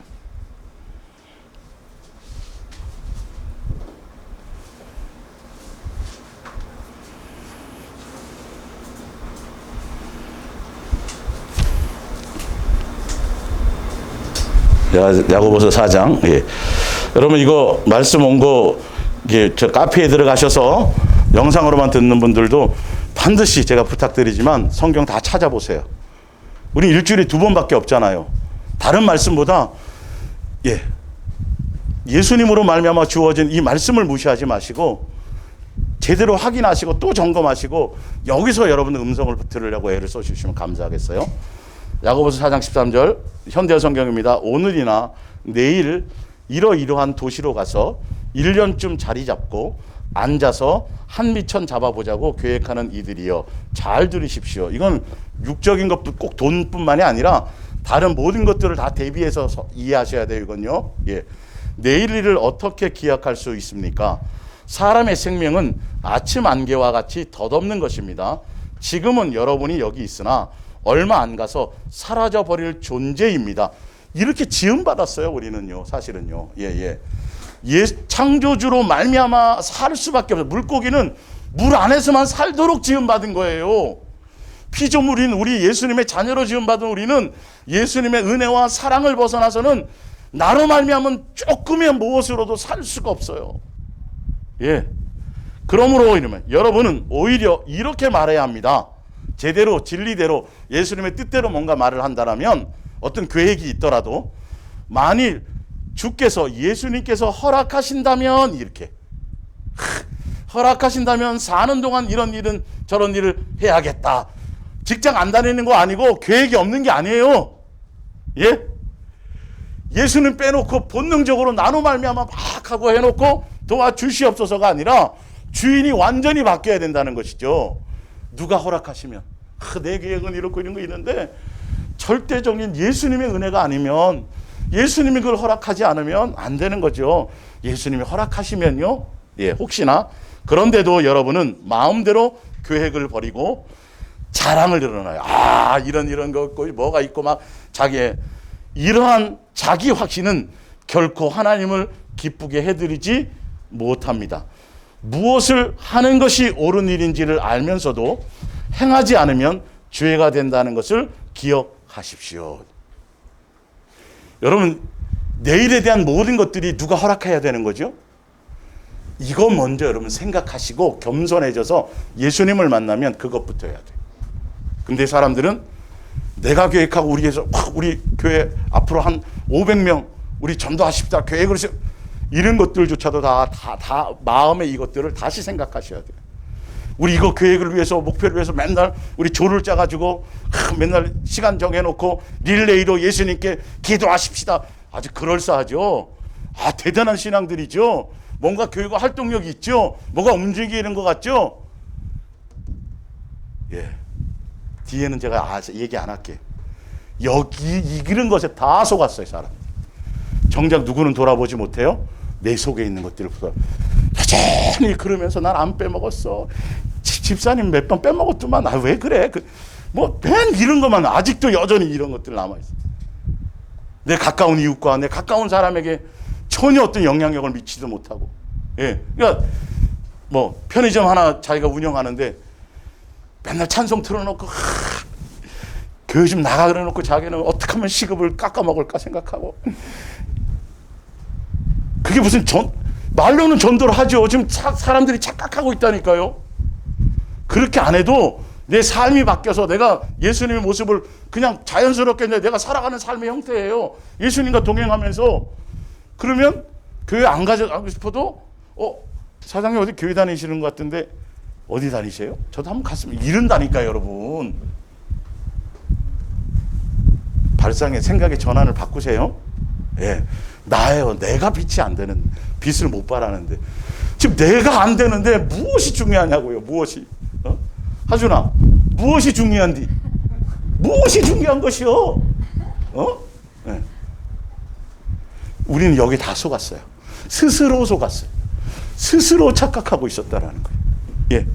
야고보서 4장. 예. 여러분 이거 말씀 온 거 저 카페에 들어가셔서 영상으로만 듣는 분들도 반드시 제가 부탁드리지만 성경 다 찾아보세요. 우리 일주일에 2번밖에 없잖아요. 다른 말씀보다 예수님으로 말미암아 주어진 이 말씀을 무시하지 마시고 제대로 확인하시고 또 점검하시고 여기서 여러분 음성을 들으려고 애를 써주시면 감사하겠어요. 야고보서 4장 13절 현대어 성경입니다. 오늘이나 내일 이러이러한 도시로 가서 1년쯤 자리 잡고 앉아서 한미천 잡아보자고 계획하는 이들이여 잘 들으십시오. 이건 육적인 것도 꼭 돈뿐만이 아니라 다른 모든 것들을 다 대비해서 이해하셔야 돼요. 이건요. 예. 내일 일을 어떻게 기약할 수 있습니까? 사람의 생명은 아침 안개와 같이 덧없는 것입니다. 지금은 여러분이 여기 있으나 얼마 안 가서 사라져 버릴 존재입니다. 이렇게 지음받았어요. 우리는요. 사실은요. 예. 창조주로 말미암아 살 수밖에 없어요. 물고기는 물 안에서만 살도록 지음받은 거예요. 피조물인 우리 예수님의 자녀로 지음받은 우리는 예수님의 은혜와 사랑을 벗어나서는 나로 말미암은 조금의 무엇으로도 살 수가 없어요. 예. 그러므로 이러면 여러분은 오히려 이렇게 말해야 합니다. 제대로 진리대로 예수님의 뜻대로 뭔가 말을 한다면 어떤 계획이 있더라도 만일 주께서 예수님께서 허락하신다면 이렇게 허락하신다면 사는 동안 이런 일은 저런 일을 해야겠다. 직장 안 다니는 거 아니고 계획이 없는 게 아니에요. 예? 예수님 빼놓고 본능적으로 나로 말미암아 막 하고 해놓고 도와주시옵소서가 아니라 주인이 완전히 바뀌어야 된다는 것이죠. 누가 허락하시면 내 계획은 이렇고 이런 거 있는데 절대적인 예수님의 은혜가 아니면 예수님이 그걸 허락하지 않으면 안 되는 거죠. 예수님이 허락하시면요. 예, 혹시나 그런데도 여러분은 마음대로 계획을 버리고 자랑을 드러나요. 이런 거 있고 뭐가 있고 막 자기의 이러한 자기 확신은 결코 하나님을 기쁘게 해드리지 못합니다. 무엇을 하는 것이 옳은 일인지를 알면서도 행하지 않으면 죄가 된다는 것을 기억하십시오. 여러분, 내일에 대한 모든 것들이 누가 허락해야 되는 거죠? 이거 먼저 여러분 생각하시고 겸손해져서 예수님을 만나면 그것부터 해야 돼요. 근데 사람들은 내가 계획하고 우리 교회 앞으로 한 500명 우리 전도하십시다 계획을 이런 것들조차도 다 마음의 이것들을 다시 생각하셔야 돼요. 우리 이거 계획을 위해서 목표를 위해서 맨날 우리 조를 짜가지고 맨날 시간 정해놓고 릴레이로 예수님께 기도하십시다. 아주 그럴싸하죠. 대단한 신앙들이죠. 뭔가 교회가 활동력이 있죠. 뭐가 움직이는 것 같죠. 예. 뒤에는 제가 얘기 안 할게. 이런 것에 다 속았어요, 사람. 정작 누구는 돌아보지 못해요? 내 속에 있는 것들을 여전히 그러면서 난 안 빼먹었어. 집사님 몇 번 빼먹었더만. 왜 그래? 맨 이런 것만 아직도 여전히 이런 것들 남아있어. 내 가까운 이웃과 내 가까운 사람에게 전혀 어떤 영향력을 미치지도 못하고. 예. 그러니까 편의점 하나 자기가 운영하는데 맨날 찬송 틀어놓고 교회 좀 나가 그래놓고 자기는 어떻게 하면 시급을 깎아먹을까 생각하고 그게 무슨 말로는 전도를 하죠. 지금 사람들이 착각하고 있다니까요. 그렇게 안 해도 내 삶이 바뀌어서 내가 예수님의 모습을 그냥 자연스럽게 내가 살아가는 삶의 형태예요. 예수님과 동행하면서. 그러면 교회 안 가고 싶어도 사장님 어디 교회 다니시는 것 같은데 어디 다니세요? 저도 한번 갔으면 이른다니까요, 여러분. 발상의 생각의 전환을 바꾸세요. 예. 나예요. 내가 빛이 안 되는, 빛을 못 발하는데. 지금 내가 안 되는데 무엇이 중요하냐고요, 무엇이. 하준아, 무엇이 중요한디? 무엇이 중요한 것이요? 네. 우리는 여기 다 속았어요. 스스로 속았어요. 스스로 착각하고 있었다라는 거예요. 예.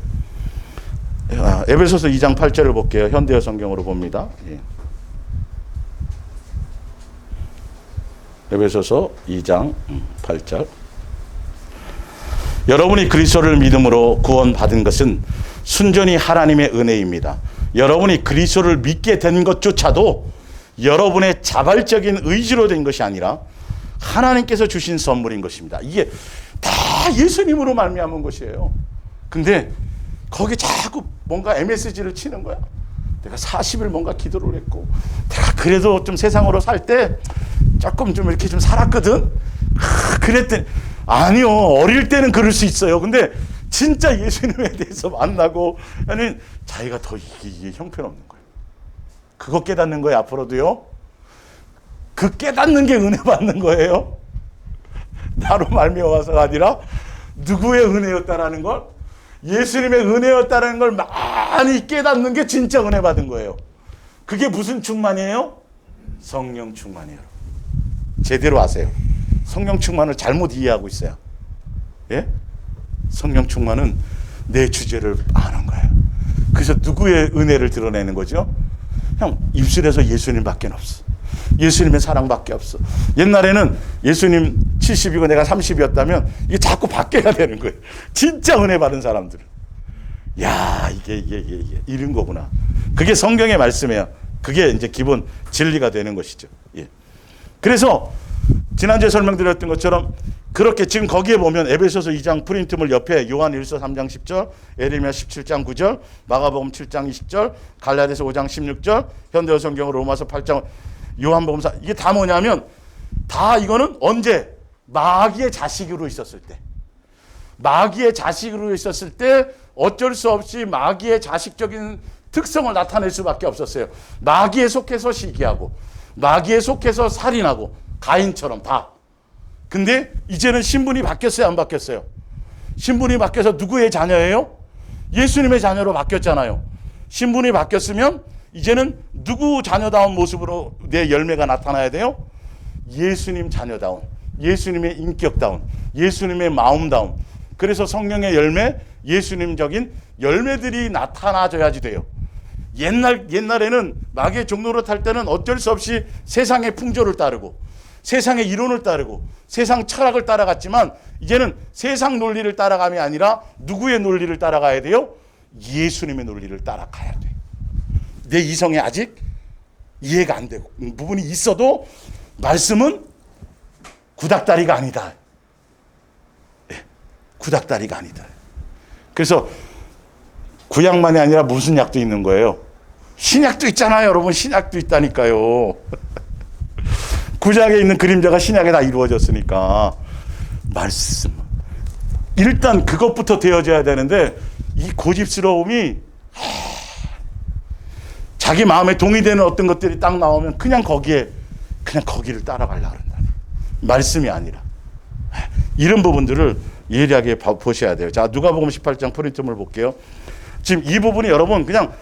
에베소서 2장 8절을 볼게요. 현대어 성경으로 봅니다. 예. 에베소서 2장 8절. 여러분이 그리스도를 믿음으로 구원받은 것은 순전히 하나님의 은혜입니다. 여러분이 그리스도를 믿게 된 것조차도 여러분의 자발적인 의지로 된 것이 아니라 하나님께서 주신 선물인 것입니다. 이게 다 예수님으로 말미암은 것이에요. 근데 거기 자꾸 뭔가 MSG를 치는 거야. 내가 40일 뭔가 기도를 했고 내가 그래도 좀 세상으로 살 때 조금 좀 이렇게 좀 살았거든. 그랬더니 아니요. 어릴 때는 그럴 수 있어요. 근데 진짜 예수님에 대해서 만나고 하는 자기가 더 이게 형편없는 거예요. 그거 깨닫는 거예요. 앞으로도요. 그 깨닫는 게 은혜 받는 거예요. 나로 말미암아서가 아니라 누구의 은혜였다라는 걸, 예수님의 은혜였다라는 걸 많이 깨닫는 게 진짜 은혜 받은 거예요. 그게 무슨 충만이에요? 성령 충만이에요. 제대로 아세요. 성령 충만을 잘못 이해하고 있어요. 예? 성령 충만은 내 주제를 아는 거예요. 그래서 누구의 은혜를 드러내는 거죠? 형, 입술에서 예수님밖에 없어. 예수님의 사랑밖에 없어. 옛날에는 예수님 70이고 내가 30이었다면 이게 자꾸 바뀌어야 되는 거예요. 진짜 은혜 받은 사람들은. 야, 이게 이런 거구나. 그게 성경의 말씀이에요. 그게 이제 기본 진리가 되는 것이죠. 예. 그래서 지난주에 설명드렸던 것처럼 그렇게 지금 거기에 보면 에베소서 2장 프린트물 옆에 요한 1서 3장 10절, 에레미야 17장 9절, 마가복음 7장 20절, 갈라디아서 5장 16절, 현대어 성경으로 로마서 8장, 요한복음 4, 이게 다 뭐냐면 다 이거는 언제? 마귀의 자식으로 있었을 때. 마귀의 자식으로 있었을 때 어쩔 수 없이 마귀의 자식적인 특성을 나타낼 수밖에 없었어요. 마귀에 속해서 시기하고 마귀에 속해서 살인하고 가인처럼 다. 근데 이제는 신분이 바뀌었어요, 안 바뀌었어요? 신분이 바뀌어서 누구의 자녀예요? 예수님의 자녀로 바뀌었잖아요. 신분이 바뀌었으면 이제는 누구 자녀다운 모습으로 내 열매가 나타나야 돼요? 예수님 자녀다운, 예수님의 인격다운, 예수님의 마음다운. 그래서 성령의 열매, 예수님적인 열매들이 나타나줘야지 돼요. 옛날에는 마귀의 종로를 탈 때는 어쩔 수 없이 세상의 풍조를 따르고 세상의 이론을 따르고 세상 철학을 따라갔지만 이제는 세상 논리를 따라감이 아니라 누구의 논리를 따라가야 돼요? 예수님의 논리를 따라가야 돼요. 내 이성에 아직 이해가 안 되고 부분이 있어도 말씀은 구닥다리가 아니다. 네, 구닥다리가 아니다. 그래서 구약만이 아니라 무슨 약도 있는 거예요? 신약도 있잖아요, 여러분. 신약도 있다니까요. 구약에 있는 그림자가 신약에 다 이루어졌으니까. 말씀. 일단 그것부터 되어져야 되는데 이 고집스러움이 자기 마음에 동의되는 어떤 것들이 딱 나오면 그냥 거기를 따라가려고 한다. 말씀이 아니라. 이런 부분들을 예리하게 보셔야 돼요. 자, 누가복음 18장 프린트물 볼게요. 지금 이 부분이 여러분 그냥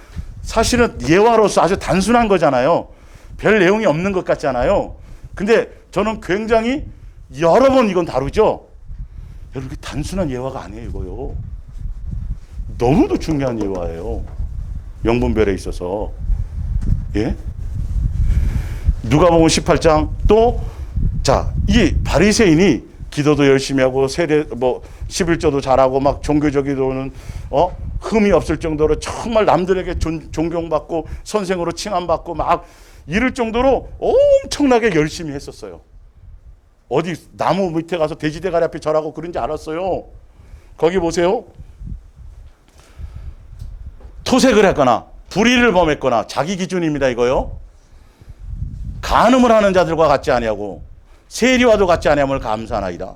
사실은 예화로서 아주 단순한 거잖아요. 별 내용이 없는 것 같잖아요. 근데 저는 굉장히 여러 번 이건 다루죠. 여러분, 단순한 예화가 아니에요, 이거요. 너무도 중요한 예화예요. 영분별에 있어서. 예? 누가복음 18장 또, 자, 이 바리새인이 기도도 열심히 하고 세례 11조도 잘하고 막 종교적이로는 흠이 없을 정도로 정말 남들에게 존경받고 선생으로 칭함받고 막 이럴 정도로 엄청나게 열심히 했었어요. 어디 나무 밑에 가서 돼지대가리 앞에 절하고 그런지 알았어요. 거기 보세요. 토색을 했거나 불의를 범했거나 자기 기준입니다, 이거요. 간음을 하는 자들과 같지 아니하고 세리와도 같지 아니함을 감사하나이다.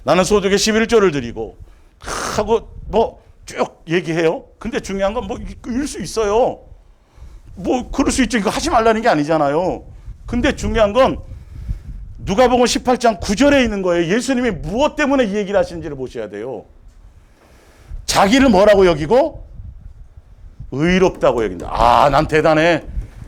나는 소득의 11조를 드리고 하고 쭉 얘기해요. 근데 중요한 건 이럴 수 있어요. 그럴 수 있죠. 이거 하지 말라는 게 아니잖아요. 근데 중요한 건 누가복음 18장 9절에 있는 거예요. 예수님이 무엇 때문에 이 얘기를 하시는지를 보셔야 돼요. 자기를 뭐라고 여기고? 의롭다고 여긴다. 아, 난 대단해.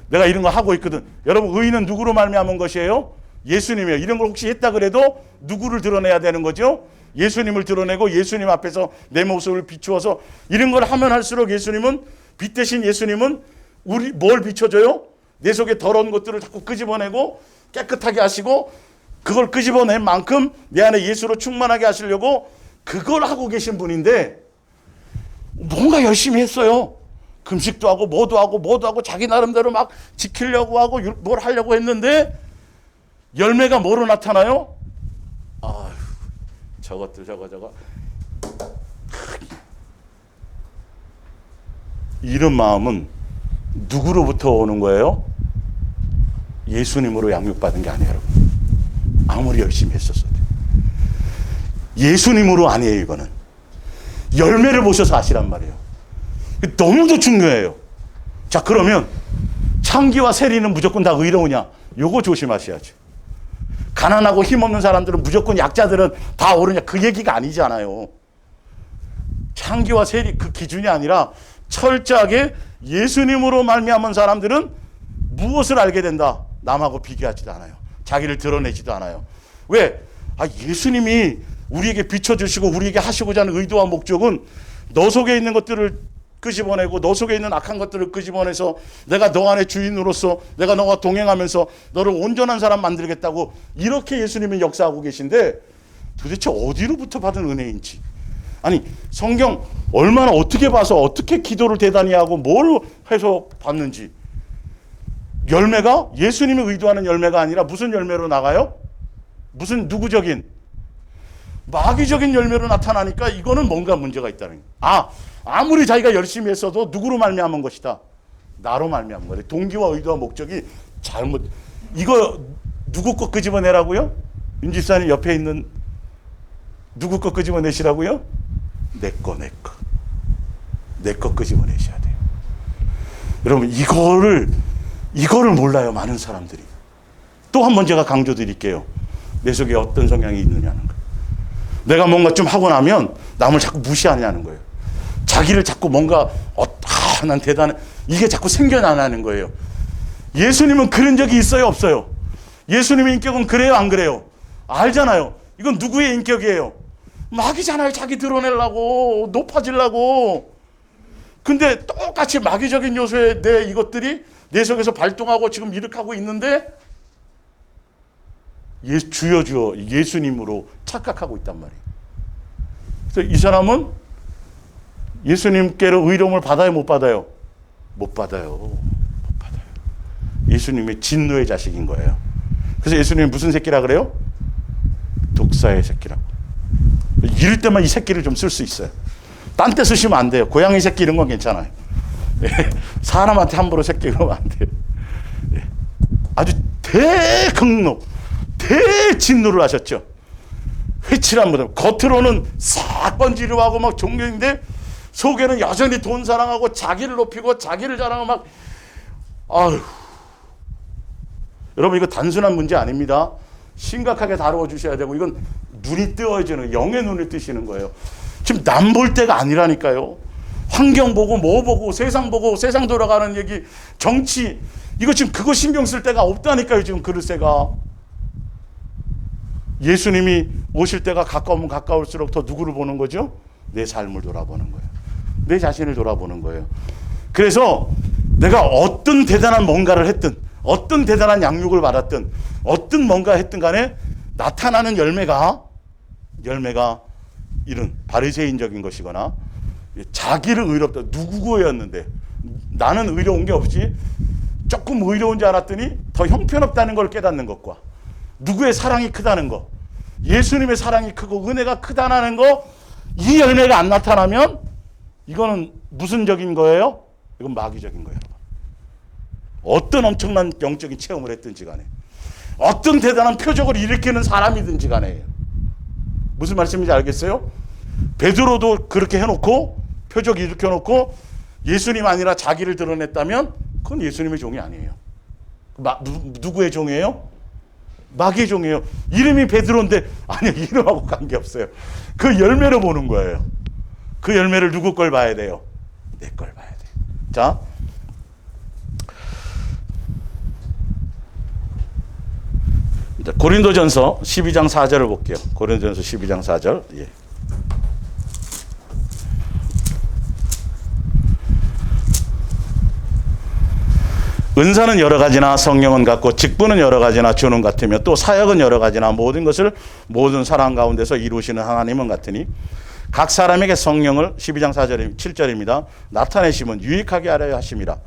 내가 이런 거 하고 있거든. 여러분, 의는 누구로 말미암은 것이에요? 예수님이에요. 이런 걸 혹시 했다 그래도 누구를 드러내야 되는 거죠? 예수님을 드러내고 예수님 앞에서 내 모습을 비추어서 이런 걸 하면 할수록 예수님은, 빛 대신 예수님은 우리 뭘 비춰줘요? 내 속에 더러운 것들을 자꾸 끄집어내고 깨끗하게 하시고 그걸 끄집어낸 만큼 내 안에 예수로 충만하게 하시려고 그걸 하고 계신 분인데 뭔가 열심히 했어요. 금식도 하고 뭐도 하고 자기 나름대로 막 지키려고 하고 뭘 하려고 했는데 열매가 뭐로 나타나요? 아휴, 저것들 저거 이런 마음은 누구로부터 오는 거예요? 예수님으로 양육받은 게 아니에요, 여러분. 아무리 열심히 했었어도 예수님으로 아니에요. 이거는 열매를 보셔서 아시란 말이에요. 너무도 중요해요. 자, 그러면 창기와 세리는 무조건 다 의로우냐? 요거 조심하셔야죠. 가난하고 힘없는 사람들은 무조건 약자들은 다 옳으냐? 그 얘기가 아니잖아요. 창기와 세리 그 기준이 아니라 철저하게 예수님으로 말미암은 사람들은 무엇을 알게 된다? 남하고 비교하지도 않아요. 자기를 드러내지도 않아요. 왜? 예수님이 우리에게 비춰주시고 우리에게 하시고자 하는 의도와 목적은 너 속에 있는 것들을 끄집어내고 너 속에 있는 악한 것들을 끄집어내서 내가 너 안에 주인으로서 내가 너와 동행하면서 너를 온전한 사람 만들겠다고 이렇게 예수님이 역사하고 계신데 도대체 어디로부터 받은 은혜인지. 아니, 성경 얼마나 어떻게 봐서 어떻게 기도를 대단히 하고 뭘 해서 받는지. 열매가 예수님이 의도하는 열매가 아니라 무슨 열매로 나가요? 무슨 누구적인 마귀적인 열매로 나타나니까 이거는 뭔가 문제가 있다는 거예요. 아무리 자기가 열심히 했어도 누구로 말미암은 것이다? 나로 말미암은 거예요. 동기와 의도와 목적이 잘못. 이거 누구 거 끄집어내라고요? 윤 집사님 옆에 있는 누구 거 끄집어내시라고요? 내 거 끄집어내셔야 돼요. 여러분, 이거를 몰라요, 많은 사람들이. 또 한 번 제가 강조드릴게요. 내 속에 어떤 성향이 있느냐는 거예요. 내가 뭔가 좀 하고 나면 남을 자꾸 무시하냐는 거예요. 자기를 자꾸 뭔가 난 대단해. 이게 자꾸 생겨나는 거예요. 예수님은 그런 적이 있어요, 없어요? 예수님의 인격은 그래요, 안 그래요? 알잖아요. 이건 누구의 인격이에요? 마귀잖아요. 자기 드러내려고, 높아지려고. 근데 똑같이 마귀적인 요소의 이것들이 내 속에서 발동하고 지금 이렇게 하고 있는데 주여 예수님으로 착각하고 있단 말이에요. 그래서 이 사람은 예수님께로 의로움을 받아요, 못 받아요? 못 받아요. 못 받아요. 예수님의 진노의 자식인 거예요. 그래서 예수님이 무슨 새끼라 그래요? 독사의 새끼라고. 이럴 때만 이 새끼를 좀 쓸 수 있어요. 딴 때 쓰시면 안 돼요. 고양이 새끼 이런 건 괜찮아요. 사람한테 함부로 새끼 그러면 안 돼요. 아주 대극노, 대진노를 하셨죠. 회칠한 무덤. 겉으로는 싹 번지르고 하고 막 존경인데 속에는 여전히 돈 사랑하고 자기를 높이고 자기를 자랑하고 막. 아휴. 여러분, 이거 단순한 문제 아닙니다. 심각하게 다루어 주셔야 되고, 이건 눈이 뜨어지는, 영의 눈을 뜨시는 거예요. 지금 남 볼 때가 아니라니까요. 환경 보고 뭐 보고 세상 보고 세상 돌아가는 얘기, 정치, 이거 지금 그거 신경 쓸 때가 없다니까요. 지금 그릇새가. 예수님이 오실 때가 가까우면 가까울수록 더 누구를 보는 거죠? 내 삶을 돌아보는 거예요. 내 자신을 돌아보는 거예요. 그래서 내가 어떤 대단한 뭔가를 했든, 어떤 대단한 양육을 받았든, 어떤 뭔가 했든 간에 나타나는 열매가 이런 바리새인적인 것이거나 자기를 의롭다. 누구였는데 나는 의로운 게 없이 조금 의로운 줄 알았더니 더 형편없다는 걸 깨닫는 것과 누구의 사랑이 크다는 거, 예수님의 사랑이 크고 은혜가 크다는 거, 이 열매가 안 나타나면 이거는 무슨 적인 거예요? 이건 마귀적인 거예요. 여러분. 어떤 엄청난 영적인 체험을 했든지 간에, 어떤 대단한 표적을 일으키는 사람이든지 간에. 무슨 말씀인지 알겠어요? 베드로도 그렇게 해놓고 표적 일으켜놓고 예수님 아니라 자기를 드러냈다면 그건 예수님의 종이 아니에요. 누구의 종이에요? 마귀의 종이에요. 이름이 베드로인데 아니요, 이름하고 관계없어요. 그 열매를 보는 거예요. 그 열매를 누구 걸 봐야 돼요? 내 걸 봐야 돼요. 자, 고린도전서 12장 4절을 볼게요. 고린도전서 12장 4절. 예. 은사는 여러 가지나 성령은 같고 직분은 여러 가지나 주는 같으며 또 사역은 여러 가지나 모든 것을 모든 사람 가운데서 이루시는 하나님은 같으니 각 사람에게 성령을 12장 4절 7절입니다. 나타내시면 유익하게 하려 하심이라.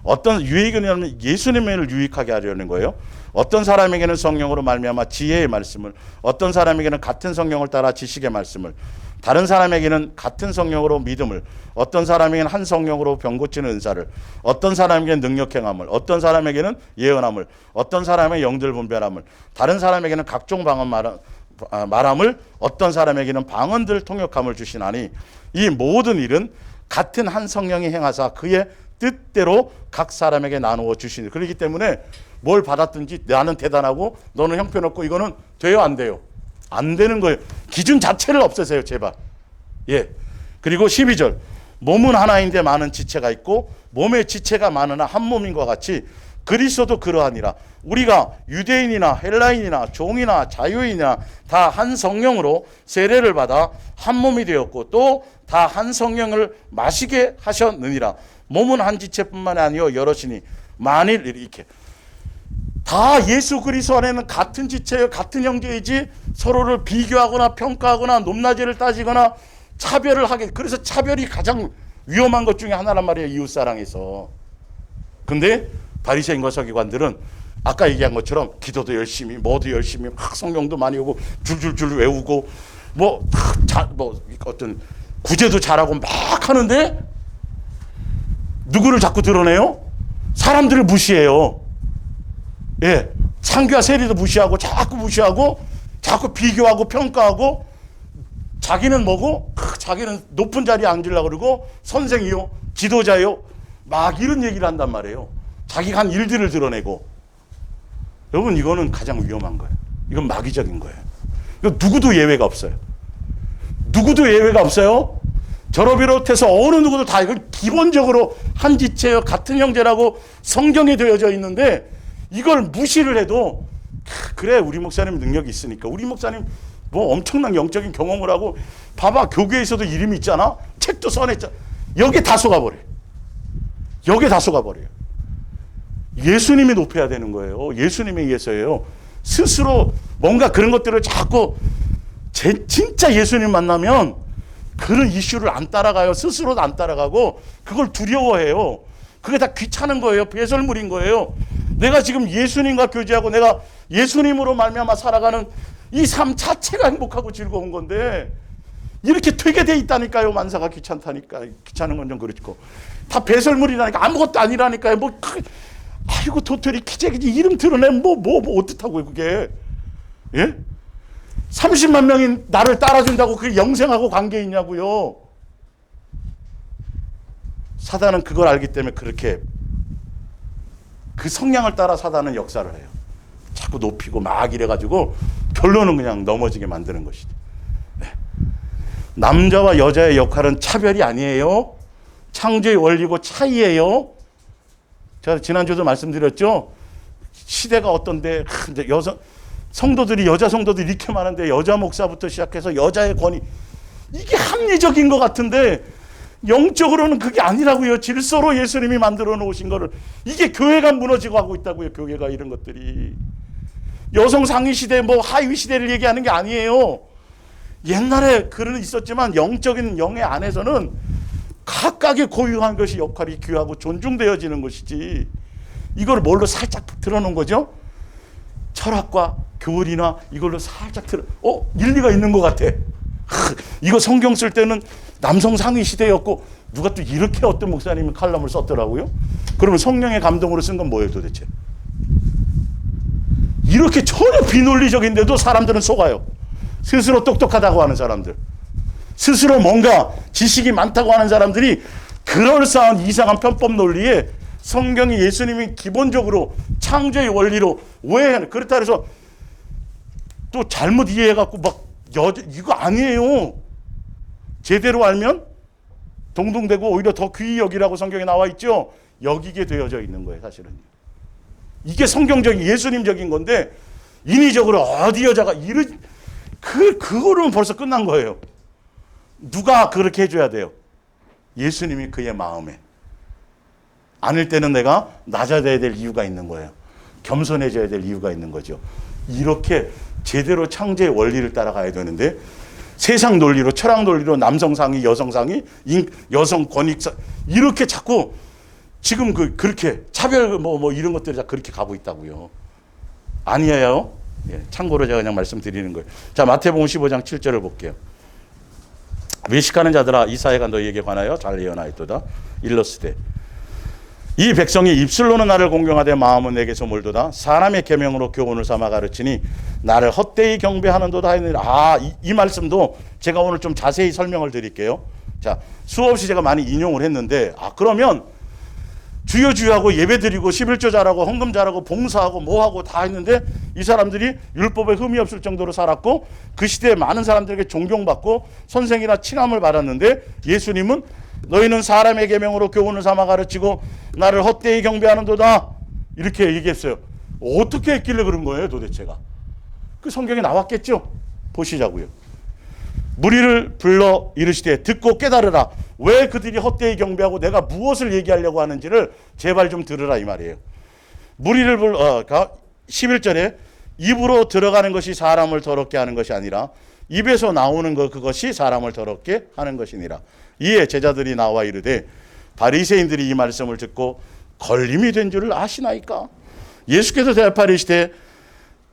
어떤 유익은 예수님을 유익하게 하려는 거예요. 어떤 사람에게는 성령으로 말미암아 지혜의 말씀을, 어떤 사람에게는 같은 성령을 따라 지식의 말씀을, 다른 사람에게는 같은 성령으로 믿음을, 어떤 사람에게는 한 성령으로 병 고치는 은사를, 어떤 사람에게는 능력 행함을, 어떤 사람에게는 예언함을, 어떤 사람의 영들 분별함을, 다른 사람에게는 각종 말함을 어떤 사람에게는 방언들 통역함을 주시나니 이 모든 일은 같은 한 성령이 행하사 그의 뜻대로 각 사람에게 나누어 주시니. 그렇기 때문에 뭘 받았든지 나는 대단하고 너는 형편없고 이거는 돼요 안 돼요? 안 되는 거예요. 기준 자체를 없애세요 제발. 예. 그리고 12절 몸은 하나인데 많은 지체가 있고 몸의 지체가 많으나 한 몸인 것 같이 그리스도도 그러하니라. 우리가 유대인이나 헬라인이나 종이나 자유인이나 다 한 성령으로 세례를 받아 한 몸이 되었고 또 다 한 성령을 마시게 하셨느니라. 몸은 한 지체뿐만 아니요 여럿이니 만일 이렇게 다 예수 그리스도 안에는 같은 지체요 같은 형제이지 서로를 비교하거나 평가하거나 높낮이를 따지거나 차별을 하게. 그래서 차별이 가장 위험한 것 중에 하나란 말이에요. 이웃사랑에서. 근데 바리새인과 서기관들은 아까 얘기한 것처럼 기도도 열심히 뭐도 열심히 막 성경도 많이 오고 줄줄줄 외우고 뭐 어떤 구제도 잘하고 막 하는데 누구를 자꾸 드러내요? 사람들을 무시해요. 예, 상교와 세리도 무시하고 자꾸 비교하고 평가하고 자기는 뭐고? 자기는 높은 자리에 앉으려고 그러고 선생이요 지도자요 막 이런 얘기를 한단 말이에요. 자기가 한 일들을 드러내고. 여러분 이거는 가장 위험한 거예요. 이건 마귀적인 거예요. 이거 누구도 예외가 없어요. 누구도 예외가 없어요. 저를 비롯해서 어느 누구도 다 이건 기본적으로 한 지체요 같은 형제라고 성경에 되어져 있는데 이걸 무시를 해도 그래 우리 목사님 능력이 있으니까 우리 목사님 뭐 엄청난 영적인 경험을 하고 봐봐 교회에서도 이름이 있잖아 책도 써냈잖아. 여기 다 속아버려요. 여기 다 속아버려요. 예수님이 높여야 되는 거예요. 예수님에 의해서예요. 스스로 뭔가 그런 것들을 자꾸 진짜 예수님 만나면 그런 이슈를 안 따라가요. 스스로도 안 따라가고 그걸 두려워해요. 그게 다 귀찮은 거예요. 배설물인 거예요. 내가 지금 예수님과 교제하고 내가 예수님으로 말미암아 살아가는 이 삶 자체가 행복하고 즐거운 건데 이렇게 되게 돼 있다니까요. 만사가 귀찮다니까. 귀찮은 건 좀 그렇고 다 배설물이라니까. 아무것도 아니라니까요. 뭐 아이고 도토리 키재기지 이름 드러내면 뭐 어떻다고요 그게. 예? 30만 명이 나를 따라준다고 그게 영생하고 관계 있냐고요. 사단은 그걸 알기 때문에 그렇게 그 성향을 따라 사단은 역사를 해요. 자꾸 높이고 막 이래가지고 결론은 그냥 넘어지게 만드는 것이죠. 네. 남자와 여자의 역할은 차별이 아니에요. 창조의 원리고 차이예요. 제가 지난주도 말씀드렸죠. 시대가 어떤데 성도들이 여자 성도들이 이렇게 많은데 여자 목사부터 시작해서 여자의 권위 이게 합리적인 것 같은데 영적으로는 그게 아니라고요. 질서로 예수님이 만들어 놓으신 거를 이게 교회가 무너지고 하고 있다고요. 교회가 이런 것들이 여성 상위 시대 뭐 하위 시대를 얘기하는 게 아니에요. 옛날에 그런 있었지만 영적인 영의 안에서는 각각의 고유한 것이 역할이 귀하고 존중되어지는 것이지 이걸 뭘로 살짝 들어놓은 거죠. 철학과 교리나 이걸로 살짝 일리가 있는 것 같아. 이거 성경 쓸 때는 남성 상위 시대였고 누가 또 이렇게 어떤 목사님이 칼럼을 썼더라고요. 그러면 성령의 감동으로 쓴 건 뭐예요 도대체? 이렇게 전혀 비논리적인데도 사람들은 속아요. 스스로 똑똑하다고 하는 사람들, 스스로 뭔가 지식이 많다고 하는 사람들이 그럴싸한 이상한 편법 논리에 성경이 예수님이 기본적으로 창조의 원리로 오해하는. 그렇다 해서 또 잘못 이해해갖고 막 이거 아니에요. 제대로 알면 동동되고 오히려 더 귀히 여기라고 성경에 나와 있죠. 여기게 되어져 있는 거예요 사실은. 이게 성경적인 예수님적인 건데 인위적으로 어디 여자가 그거는 벌써 끝난 거예요. 누가 그렇게 해줘야 돼요? 예수님이 그의 마음에. 아닐 때는 내가 낮아져야 될 이유가 있는 거예요. 겸손해져야 될 이유가 있는 거죠. 이렇게 제대로 창조의 원리를 따라가야 되는데 세상 논리로 철학 논리로 남성 상위 여성 상위 여성 권익상 이렇게 자꾸 지금 그렇게 차별 뭐 이런 것들이 다 그렇게 가고 있다고요. 아니에요. 예, 참고로 제가 그냥 말씀드리는 거예요. 자, 마태복음 15장 7절을 볼게요. 외식하는 자들아 이사야가 너희에게 관하여 잘 예언하였도다. 일러스되 이 백성이 입술로는 나를 공경하되 마음은 내게서 멀도다. 사람의 계명으로 교훈을 삼아 가르치니 나를 헛되이 경배하는도다 하느니라. 이 말씀도 제가 오늘 좀 자세히 설명을 드릴게요. 자, 수없이 제가 많이 인용을 했는데, 그러면 주여 주여하고 예배드리고 11조 잘하고 헌금 잘하고 봉사하고 뭐하고 다 했는데 이 사람들이 율법에 흠이 없을 정도로 살았고 그 시대에 많은 사람들에게 존경받고 선생이나 칭함을 받았는데, 예수님은 너희는 사람의 계명으로 교훈을 삼아 가르치고 나를 헛되이 경배하는도다 이렇게 얘기했어요. 어떻게 했길래 그런 거예요 도대체가? 그 성경에 나왔겠죠. 보시자고요. 무리를 불러 이르시되 듣고 깨달으라. 왜 그들이 헛되이 경배하고 내가 무엇을 얘기하려고 하는지를 제발 좀 들으라 이 말이에요. 무리를 불러 11절에 입으로 들어가는 것이 사람을 더럽게 하는 것이 아니라 입에서 나오는 것 그것이 사람을 더럽게 하는 것이니라. 이에 제자들이 나와 이르되 바리새인들이 이 말씀을 듣고 걸림이 된 줄을 아시나이까? 예수께서 대답하시되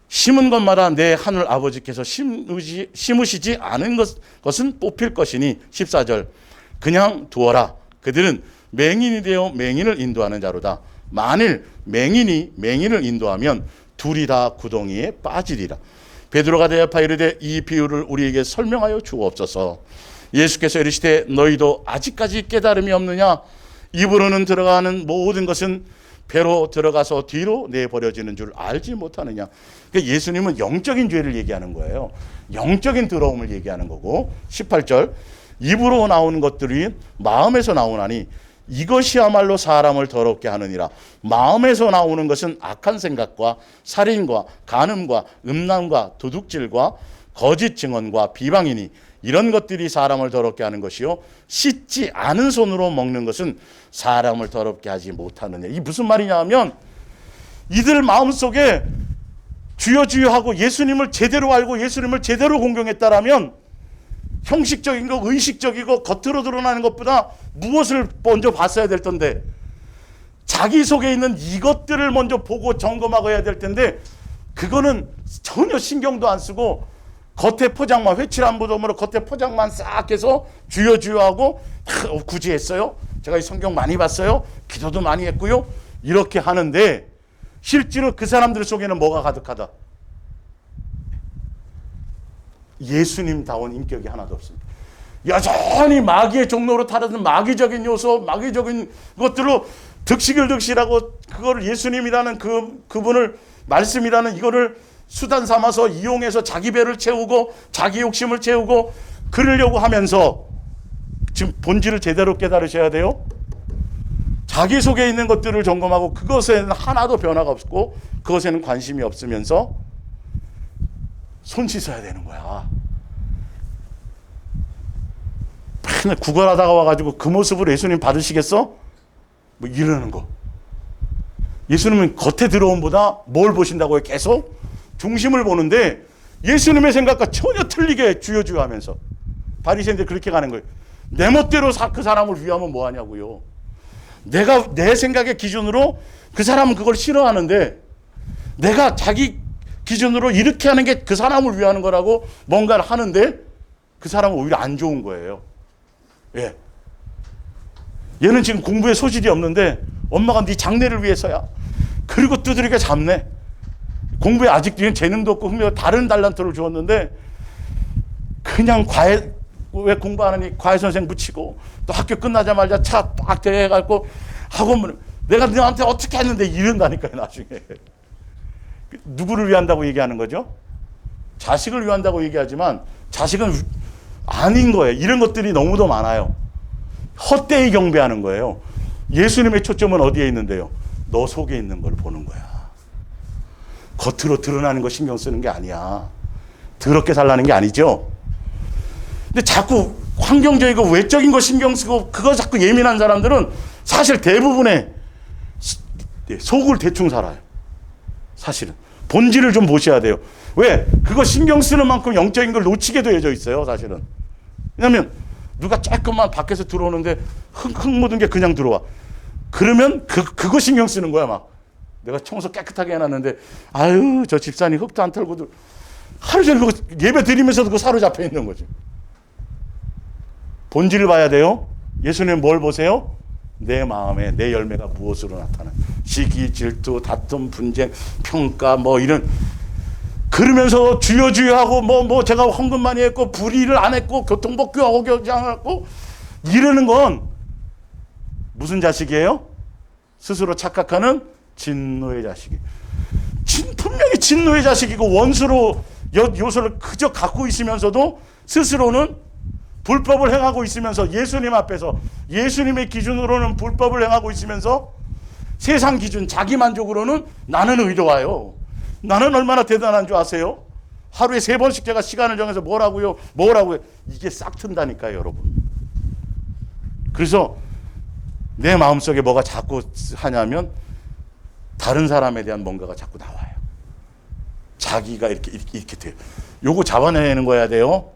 심은 것마다 내 하늘 아버지께서 심으시지 않은 것은 뽑힐 것이니 14절 그냥 두어라. 그들은 맹인이 되어 맹인을 인도하는 자로다. 만일 맹인이 맹인을 인도하면 둘이 다 구덩이에 빠지리라. 베드로가 대답하여 이르되 이 비유를 우리에게 설명하여 주옵소서. 예수께서 이르시되 너희도 아직까지 깨달음이 없느냐? 입으로는 들어가는 모든 것은 배로 들어가서 뒤로 내버려지는 줄 알지 못하느냐. 그러니까 예수님은 영적인 죄를 얘기하는 거예요. 영적인 더러움을 얘기하는 거고 18절 입으로 나오는 것들이 마음에서 나오나니 이것이야말로 사람을 더럽게 하느니라. 마음에서 나오는 것은 악한 생각과 살인과 간음과 음란과 도둑질과 거짓 증언과 비방이니 이런 것들이 사람을 더럽게 하는 것이요 씻지 않은 손으로 먹는 것은 사람을 더럽게 하지 못하느냐. 이게 무슨 말이냐 하면 이들 마음속에 주여 주여 하고 예수님을 제대로 알고 예수님을 제대로 공경했다라면 형식적인 거 의식적이고 겉으로 드러나는 것보다 무엇을 먼저 봤어야 될 텐데 자기 속에 있는 이것들을 먼저 보고 점검하고 해야 될 텐데 그거는 전혀 신경도 안 쓰고 겉에 포장만 회칠한 무덤으로 겉에 포장만 싹 해서 주여 주여 하고 굳이 했어요. 제가 이 성경 많이 봤어요. 기도도 많이 했고요. 이렇게 하는데 실제로 그 사람들 속에는 뭐가 가득하다? 예수님다운 인격이 하나도 없습니다. 여전히 마귀의 종로로 타르는 마귀적인 요소, 마귀적인 것들로 득실하고 그거를 예수님이라는 그분을 말씀이라는 이거를 수단 삼아서 이용해서 자기 배를 채우고 자기 욕심을 채우고 그러려고 하면서 지금 본질을 제대로 깨달으셔야 돼요. 자기 속에 있는 것들을 점검하고 그것에는 하나도 변화가 없고 그것에는 관심이 없으면서 손 씻어야 되는 거야. 맨날 구걸하다가 와가지고 그 모습으로 예수님 받으시겠어? 뭐 이러는 거. 예수님은 겉에 들어옴보다 뭘 보신다고요? 계속 중심을 보는데 예수님의 생각과 전혀 틀리게 주여 주여 하면서 바리새인들 그렇게 가는 거예요. 내 멋대로 그 사람을 위하면 뭐 하냐고요. 내가 내 생각의 기준으로 그 사람은 그걸 싫어하는데 내가 자기 기준으로 이렇게 하는 게 그 사람을 위하는 거라고 뭔가를 하는데 그 사람은 오히려 안 좋은 거예요. 예. 얘는 지금 공부에 소질이 없는데 엄마가 네 장래를 위해서야. 그리고 두드리게 잡네. 공부에 아직 재능도 없고 흥미가 다른 달란트를 주었는데 그냥 왜 공부하느니 과외 선생 붙이고 또 학교 끝나자마자 차 딱 대해갖고 학원 내가 너한테 어떻게 했는데 이런다니까요 나중에. 누구를 위한다고 얘기하는 거죠? 자식을 위한다고 얘기하지만 자식은 아닌 거예요. 이런 것들이 너무도 많아요. 헛되이 경배하는 거예요. 예수님의 초점은 어디에 있는데요? 너 속에 있는 걸 보는 거야. 겉으로 드러나는 거 신경 쓰는 게 아니야. 더럽게 살라는 게 아니죠. 근데 자꾸 환경적이고 외적인 거 신경 쓰고 그거 자꾸 예민한 사람들은 사실 대부분의 속을 대충 살아요. 사실은. 본질을 좀 보셔야 돼요. 왜? 그거 신경 쓰는 만큼 영적인 걸 놓치게 되어져 있어요. 사실은. 왜냐하면 누가 조금만 밖에서 들어오는데 흙 묻은 게 그냥 들어와. 그러면 그거 신경 쓰는 거야 막. 내가 청소 깨끗하게 해놨는데 아유 저 집사님 흙도 안 털고 하루 종일 그거 예배 드리면서도 그거 사로잡혀 있는 거지. 본질을 봐야 돼요. 예수님 뭘 보세요? 내 마음에 내 열매가 무엇으로 나타나? 시기, 질투, 다툼, 분쟁, 평가 뭐 이런. 그러면서 주여 주여 하고 뭐 제가 헌금 많이 했고 불의를 안 했고 교통법규하고 교장하고 이러는 건 무슨 자식이에요? 스스로 착각하는 진노의 자식이에요. 분명히 진노의 자식이고 원수로 요소를 그저 갖고 있으면서도 스스로는 불법을 행하고 있으면서 예수님 앞에서 예수님의 기준으로는 불법을 행하고 있으면서 세상 기준 자기 만족으로는 나는 의로와요. 나는 얼마나 대단한 줄 아세요? 하루에 3번씩 제가 시간을 정해서 뭐라고요? 이게 싹 튼다니까요, 여러분. 그래서 내 마음속에 뭐가 자꾸 하냐면 다른 사람에 대한 뭔가가 자꾸 나와요. 자기가 이렇게 돼요. 요거 잡아내는 거야 돼요.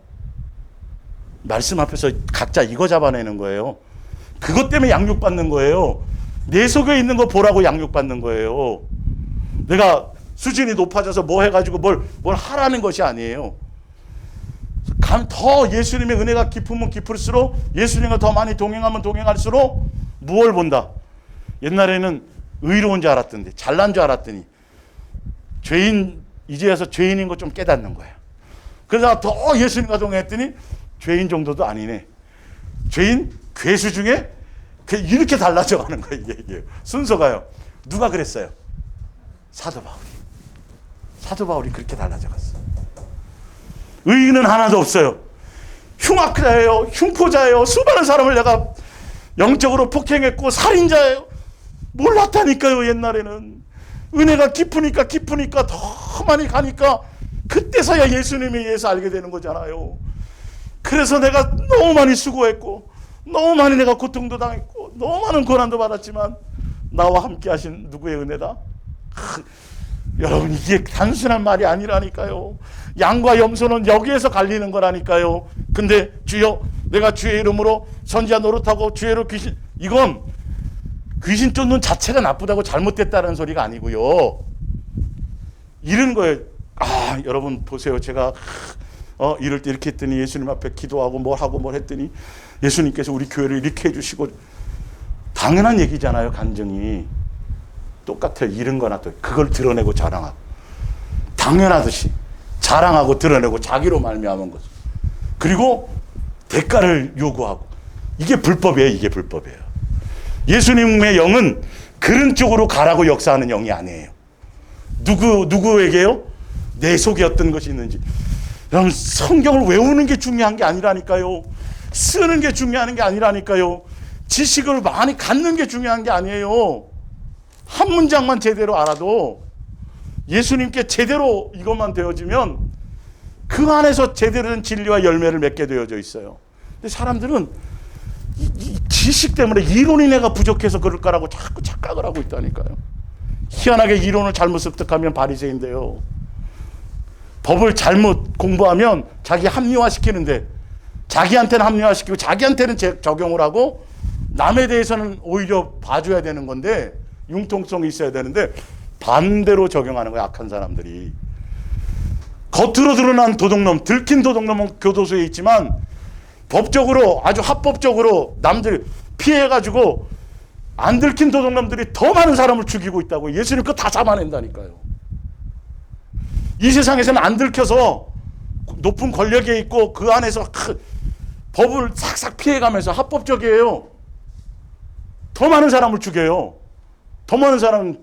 말씀 앞에서 각자 이거 잡아내는 거예요. 그것 때문에 양육받는 거예요. 내 속에 있는 거 보라고 양육받는 거예요. 내가 수준이 높아져서 뭐 해가지고 뭘 하라는 것이 아니에요. 더 예수님의 은혜가 깊으면 깊을수록 예수님과 더 많이 동행하면 동행할수록 무엇을 본다? 옛날에는 의로운 줄 알았던데 잘난 줄 알았더니 죄인 이제 와서 죄인인 거 좀 깨닫는 거야. 그래서 더 예수님과 동행했더니 죄인 정도도 아니네. 죄인 괴수 중에 이렇게 달라져 가는 거예요. 이게 순서가요. 누가 그랬어요? 사도 바울이 그렇게 달라져 갔어. 의인은 하나도 없어요. 흉악자예요. 흉포자예요. 수많은 사람을 내가 영적으로 폭행했고 살인자예요. 몰랐다니까요. 옛날에는 은혜가 깊으니까 더 많이 가니까 그때서야 예수님에 의해서 알게 되는 거잖아요. 그래서 내가 너무 많이 수고했고 너무 많이 내가 고통도 당했고 너무 많은 고난도 받았지만 나와 함께 하신 누구의 은혜다? 여러분 이게 단순한 말이 아니라니까요. 양과 염소는 여기에서 갈리는 거라니까요. 근데 주여 내가 주의 이름으로 선지자 노릇하고 주의로 이건 귀신 쫓는 자체가 나쁘다고 잘못됐다는 소리가 아니고요. 이런 거예요. 여러분 보세요. 제가 이럴 때 이렇게 했더니 예수님 앞에 기도하고 뭘 했더니 예수님께서 우리 교회를 이렇게 해주시고 당연한 얘기잖아요. 간증이 똑같아요. 이런 거나 또 그걸 드러내고 자랑하고 당연하듯이 자랑하고 드러내고 자기로 말미암은 것 그리고 대가를 요구하고 이게 불법이에요. 이게 불법이에요. 예수님의 영은 그런 쪽으로 가라고 역사하는 영이 아니에요. 누구에게요? 내 속에 어떤 것이 있는지. 여러분 성경을 외우는 게 중요한 게 아니라니까요. 쓰는 게 중요한 게 아니라니까요. 지식을 많이 갖는 게 중요한 게 아니에요. 한 문장만 제대로 알아도 예수님께 제대로 이것만 되어지면 그 안에서 제대로 된 진리와 열매를 맺게 되어져 있어요. 근데 사람들은 이 지식 때문에 이론이 내가 부족해서 그럴 거라고 자꾸 착각을 하고 있다니까요. 희한하게 이론을 잘못 습득하면 바리새인데요. 법을 잘못 공부하면 자기 합리화시키는데 자기한테는 합리화시키고 자기한테는 적용을 하고 남에 대해서는 오히려 봐줘야 되는 건데 융통성이 있어야 되는데 반대로 적용하는 거야. 악한 사람들이. 겉으로 드러난 도둑놈, 들킨 도둑놈은 교도소에 있지만 법적으로 아주 합법적으로 남들 피해가지고 안 들킨 도둑놈들이 더 많은 사람을 죽이고 있다고. 예수님 그거 다 잡아낸다니까요. 이 세상에서는 안 들켜서 높은 권력에 있고 그 안에서 법을 싹싹 피해가면서 합법적이에요. 더 많은 사람을 죽여요. 더 많은 사람은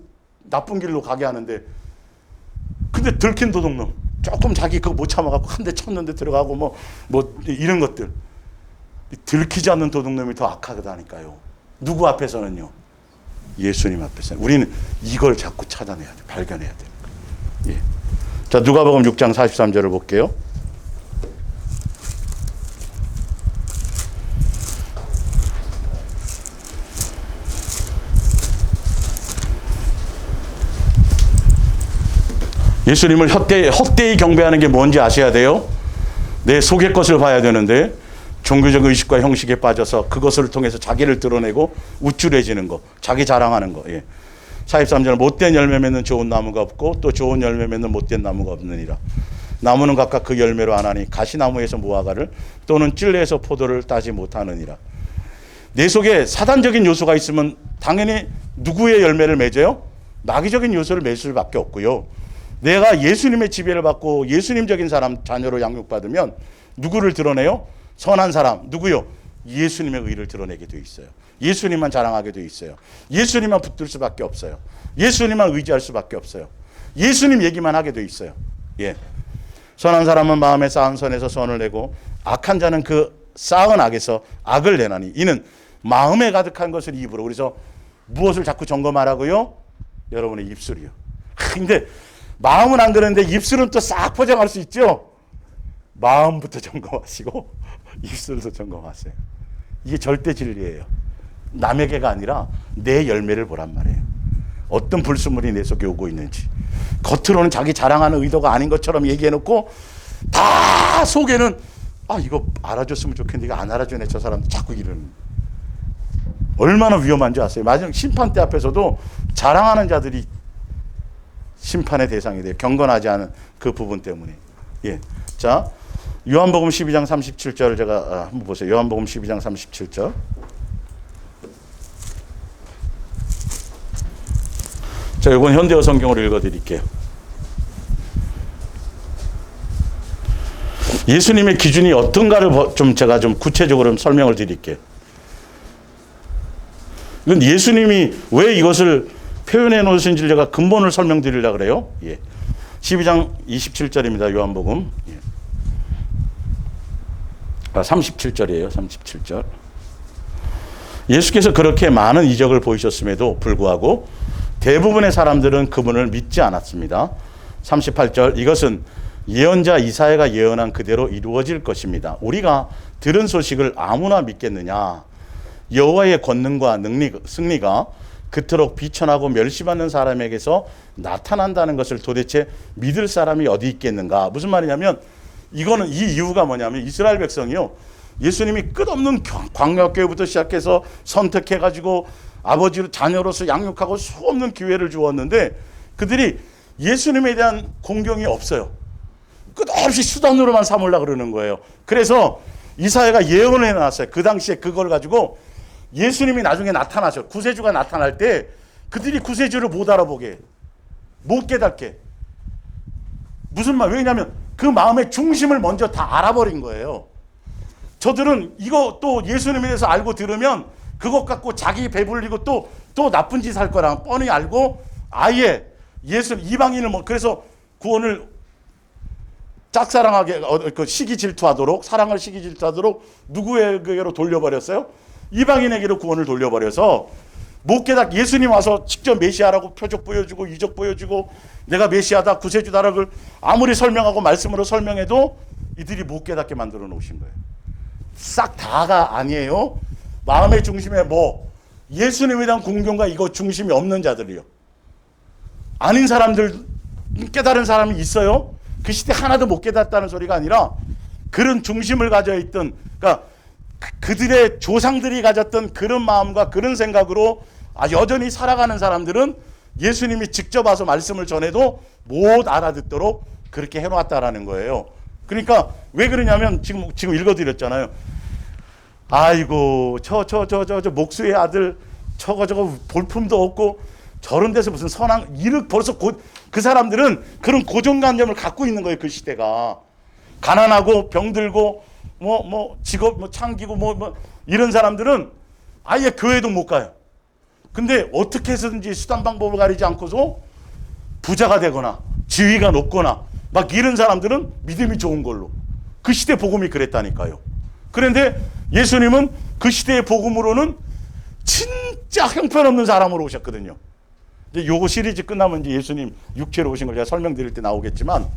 나쁜 길로 가게 하는데 근데 들킨 도둑놈 조금 자기 그거 못 참아갖고 한 대 쳤는데 들어가고 뭐 이런 것들 들키지 않는 도둑놈이 더 악하다니까요. 누구 앞에서는요? 예수님 앞에서는. 우리는 이걸 자꾸 찾아내야 돼. 발견해야 돼요. 예. 자, 누가복음 6장 43절을 볼게요. 예수님을 헛되이 경배하는 게 뭔지 아셔야 돼요. 내 속의 것을 봐야 되는데 종교적 의식과 형식에 빠져서 그것을 통해서 자기를 드러내고 우쭐해지는 거, 자기 자랑하는 거. 예. 43절 못된 열매 맺는 좋은 나무가 없고 또 좋은 열매 맺는 못된 나무가 없느니라. 나무는 각각 그 열매로 아나니 가시나무에서 무화과를 또는 찔레에서 포도를 따지 못하느니라. 내 속에 사단적인 요소가 있으면 당연히 누구의 열매를 맺어요? 마귀적인 요소를 맺을 수밖에 없고요. 내가 예수님의 지배를 받고 예수님적인 사람 자녀로 양육받으면 누구를 드러내요? 선한 사람. 누구요? 예수님의 의를 드러내게 돼 있어요. 예수님만 자랑하게 돼 있어요. 예수님만 붙들 수밖에 없어요. 예수님만 의지할 수밖에 없어요. 예수님 얘기만 하게 돼 있어요. 예. 선한 사람은 마음에 쌓은 선에서 선을 내고 악한 자는 그 쌓은 악에서 악을 내나니 이는 마음에 가득한 것을 입으로. 그래서 무엇을 자꾸 점검하라고요? 여러분의 입술이요. 근데 마음은 안 그러는데 입술은 또 싹 포장할 수 있죠. 마음부터 점검하시고 입술도 점검하세요. 이게 절대 진리예요. 남에게가 아니라 내 열매를 보란 말이에요. 어떤 불순물이 내 속에 오고 있는지. 겉으로는 자기 자랑하는 의도가 아닌 것처럼 얘기해놓고 다 속에는 이거 알아줬으면 좋겠는데 이거 안 알아주네 저 사람도 자꾸 이러는. 얼마나 위험한지 아세요? 마지막 심판대 앞에서도 자랑하는 자들이 심판의 대상이 돼요. 경건하지 않은 그 부분 때문에. 예. 자, 요한복음 12장 37절 제가 한번 보세요. 요한복음 12장 37절. 자, 이건 현대어 성경으로 읽어드릴게요. 예수님의 기준이 어떤가를 제가 좀 구체적으로 설명을 드릴게요. 이건 예수님이 왜 이것을 표현해 놓으신지 제가 근본을 설명드리려고 그래요. 예. 12장 27절입니다. 요한복음. 예. 37절이에요. 37절. 예수께서 그렇게 많은 이적을 보이셨음에도 불구하고 대부분의 사람들은 그분을 믿지 않았습니다. 38절. 이것은 예언자 이사야가 예언한 그대로 이루어질 것입니다. 우리가 들은 소식을 아무나 믿겠느냐? 여호와의 권능과 승리가 그토록 비천하고 멸시받는 사람에게서 나타난다는 것을 도대체 믿을 사람이 어디 있겠는가? 무슨 말이냐면 이거는 이 이유가 뭐냐면 이스라엘 백성이요. 예수님이 끝없는 광야교회부터 시작해서 선택해가지고 아버지로 자녀로서 양육하고 수없는 기회를 주었는데 그들이 예수님에 대한 공경이 없어요. 끝없이 수단으로만 삼으려고 그러는 거예요. 그래서 이사야가 예언을 해놨어요. 그 당시에 그걸 가지고 예수님이 나중에 나타나셔. 구세주가 나타날 때 그들이 구세주를 못 알아보게, 못 깨닫게. 무슨 말? 왜냐하면 그 마음의 중심을 먼저 다 알아버린 거예요. 저들은 이거 또 예수님에 대해서 알고 들으면 그것 갖고 자기 배불리고 또 나쁜 짓 할 거랑 뻔히 알고 아예 이방인을 그래서 구원을 짝사랑하게 시기 질투하도록 사랑을 시기 질투하도록 누구에게로 돌려버렸어요? 이방인에게로 구원을 돌려버려서 못 깨닫게 예수님 와서 직접 메시아라고 표적 보여주고 이적 보여주고 내가 메시아다 구세주다라고 아무리 설명하고 말씀으로 설명해도 이들이 못 깨닫게 만들어 놓으신 거예요. 싹 다가 아니에요. 마음의 중심에 예수님에 대한 공경과 이거 중심이 없는 자들이요. 아닌 사람들 깨달은 사람이 있어요. 그 시대 하나도 못 깨닫다는 소리가 아니라 그런 중심을 가져 있던 그러니까 그들의 조상들이 가졌던 그런 마음과 그런 생각으로 여전히 살아가는 사람들은 예수님이 직접 와서 말씀을 전해도 못 알아듣도록 그렇게 해놓았다라는 거예요. 그러니까 왜 그러냐면 지금 읽어드렸잖아요. 아이고 저 목수의 아들 저거 볼품도 없고 저런 데서 무슨 선한 벌써 그 사람들은 그런 고정관념을 갖고 있는 거예요. 그 시대가 가난하고 병들고 직업 창기고 이런 사람들은 아예 교회도 못 가요. 근데 어떻게 해서든지 수단 방법을 가리지 않고서 부자가 되거나 지위가 높거나 막 이런 사람들은 믿음이 좋은 걸로 그 시대 복음이 그랬다니까요. 그런데 예수님은 그 시대의 복음으로는 진짜 형편없는 사람으로 오셨거든요. 이제 요거 시리즈 끝나면 이제 예수님 육체로 오신 걸 제가 설명드릴 때 나오겠지만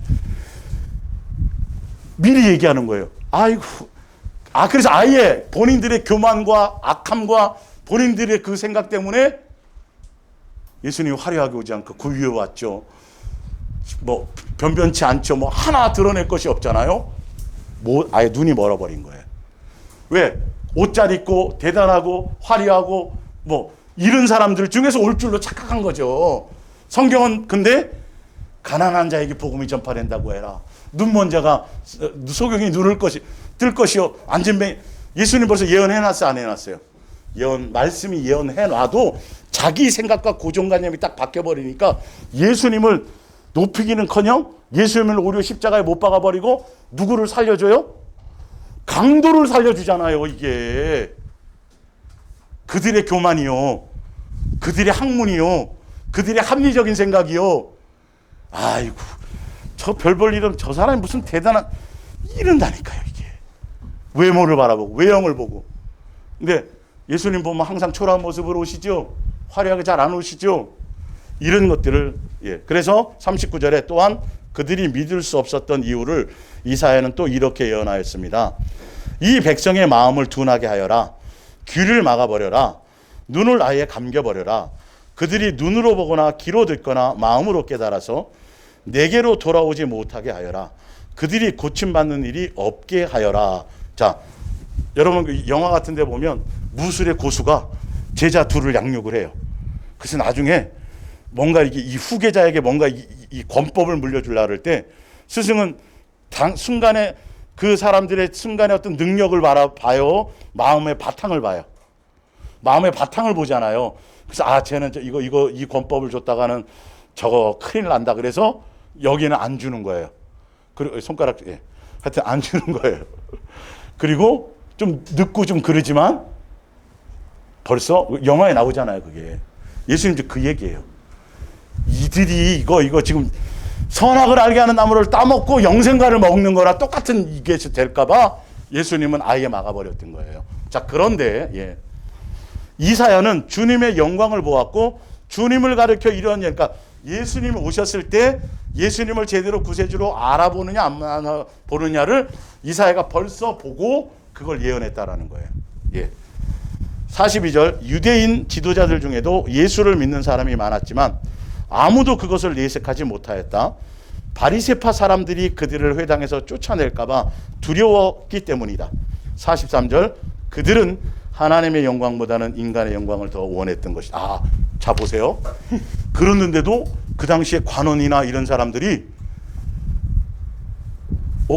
미리 얘기하는 거예요. 그래서 아예 본인들의 교만과 악함과 본인들의 그 생각 때문에 예수님이 화려하게 오지 않고 그 위에 왔죠. 변변치 않죠. 하나 드러낼 것이 없잖아요. 아예 눈이 멀어버린 거예요. 왜? 옷 잘 입고 대단하고 화려하고 이런 사람들 중에서 올 줄로 착각한 거죠. 성경은 근데 가난한 자에게 복음이 전파된다고 해라. 눈먼 자가 소경이 뜰 것이요. 앉은 배 예수님 벌써 예언해놨어요, 안 해놨어요? 말씀이 예언해 놔도 자기 생각과 고정관념이 딱 바뀌어버리니까 예수님을 높이기는커녕 예수님을 오히려 십자가에 못 박아버리고 누구를 살려줘요? 강도를 살려주잖아요. 이게 그들의 교만이요, 그들의 학문이요, 그들의 합리적인 생각이요. 아이고, 저 별 볼 일은 저 사람이 무슨 대단한 이런다니까요. 이게 외모를 바라보고 외형을 보고. 근데 예수님 보면 항상 초라한 모습으로 오시죠. 화려하게 잘 안 오시죠. 이런 것들을, 그래서 39절에 또한 그들이 믿을 수 없었던 이유를 이사야는 또 이렇게 예언하였습니다. 이 백성의 마음을 둔하게 하여라. 귀를 막아버려라. 눈을 아예 감겨버려라. 그들이 눈으로 보거나 귀로 듣거나 마음으로 깨달아서 내게로 돌아오지 못하게 하여라. 그들이 고침받는 일이 없게 하여라. 자, 여러분 그 영화 같은 데 보면 무술의 고수가 제자 둘을 양육을 해요. 그래서 나중에 뭔가 이게 이 후계자에게 뭔가 이 권법을 물려주려고 할 때 스승은 순간에 그 사람들의 순간의 어떤 능력을 봐요. 마음의 바탕을 봐요. 마음의 바탕을 보잖아요. 그래서 쟤는 이 권법을 줬다가는 저거 큰일 난다. 그래서 여기는 안 주는 거예요. 그리고 손가락, 하여튼 안 주는 거예요. 그리고 좀 늦고 좀 그러지만 벌써 영화에 나오잖아요. 그게 예수님도 그 얘기예요. 이들이 이거 지금 선악을 알게 하는 나무를 따먹고 영생과를 먹는 거라 똑같은 이게 될까봐 예수님은 아예 막아버렸던 거예요. 자, 그런데 이사야는 주님의 영광을 보았고 주님을 가리켜 이런 그러니까 예수님이 오셨을 때 예수님을 제대로 구세주로 알아보느냐 안 알아보느냐를 이사야가 벌써 보고 그걸 예언했다라는 거예요. 42절 유대인 지도자들 중에도 예수를 믿는 사람이 많았지만 아무도 그것을 내색하지 못하였다. 바리새파 사람들이 그들을 회당에서 쫓아낼까 봐 두려웠기 때문이다. 43절 그들은 하나님의 영광보다는 인간의 영광을 더 원했던 것이다. 자 보세요. 그랬는데도 그 당시에 관원이나 이런 사람들이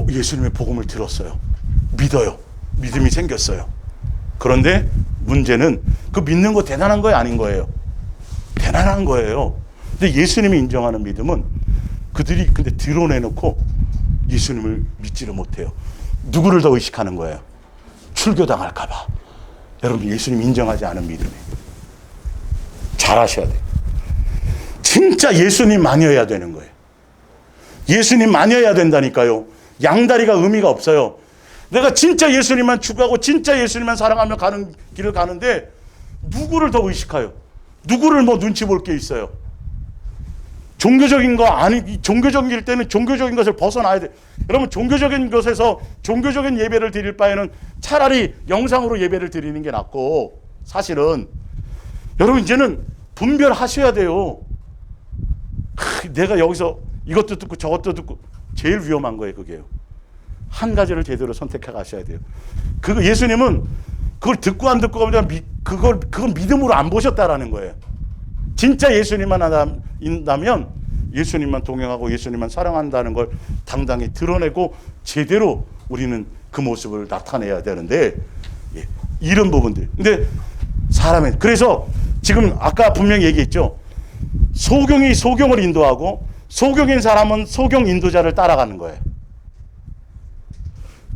예수님의 복음을 들었어요. 믿어요. 믿음이 생겼어요. 그런데 문제는 그 믿는 거 대단한 거예요, 아닌 거예요? 대단한 거예요. 근데 예수님이 인정하는 믿음은 그들이 근데 드러내놓고 예수님을 믿지를 못해요. 누구를 더 의식하는 거예요? 출교당할까 봐. 여러분 예수님 인정하지 않은 믿음이에요. 잘 아셔야 돼요. 진짜 예수님만이어야 되는 거예요. 예수님만이어야 된다니까요. 양다리가 의미가 없어요. 내가 진짜 예수님만 추구하고 진짜 예수님만 사랑하며 가는 길을 가는데 누구를 더 의식해요? 누구를 뭐 눈치 볼 게 있어요? 종교적인 거 아니, 종교적인 길 때는 종교적인 것을 벗어나야 돼. 여러분 종교적인 것에서 종교적인 예배를 드릴 바에는 차라리 영상으로 예배를 드리는 게 낫고, 사실은 여러분 이제는 분별하셔야 돼요. 내가 여기서 이것도 듣고 저것도 듣고, 제일 위험한 거예요. 그게요. 한 가지를 제대로 선택해 가셔야 돼요. 그거 예수님은 그걸 듣고 안 듣고 가면 그건 믿음으로 안 보셨다라는 거예요. 진짜 예수님만 한다면 예수님만 동행하고 예수님만 사랑한다는 걸 당당히 드러내고 제대로 우리는 그 모습을 나타내야 되는데, 이런 부분들. 근데 사람은 그래서 지금 아까 분명히 얘기했죠. 소경이 소경을 인도하고 소경인 사람은 소경 인도자를 따라가는 거예요.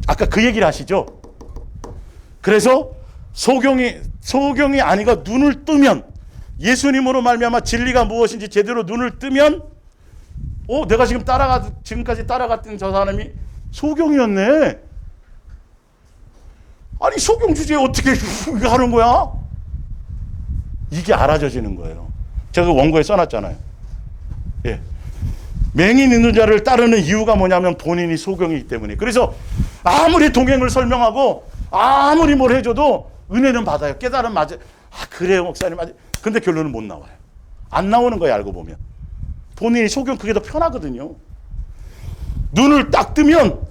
아까 그 얘기를 하시죠. 그래서 소경이 아니고 눈을 뜨면, 예수님으로 말미암아 진리가 무엇인지 제대로 눈을 뜨면, 내가 지금까지 따라갔던 저 사람이 소경이었네. 아니 소경 주제에 어떻게 하는 거야? 이게 알아져지는 거예요. 제가 그 원고에 써놨잖아요. 맹인 있는 자를 따르는 이유가 뭐냐면 본인이 소경이기 때문에. 그래서 아무리 동행을 설명하고 아무리 뭘 해줘도 은혜는 받아요. 깨달음 맞아요. 그래요 목사님 맞아요. 근데 결론은 못 나와요. 안 나오는 거예요. 알고 보면 본인이 소경, 그게 더 편하거든요. 눈을 딱 뜨면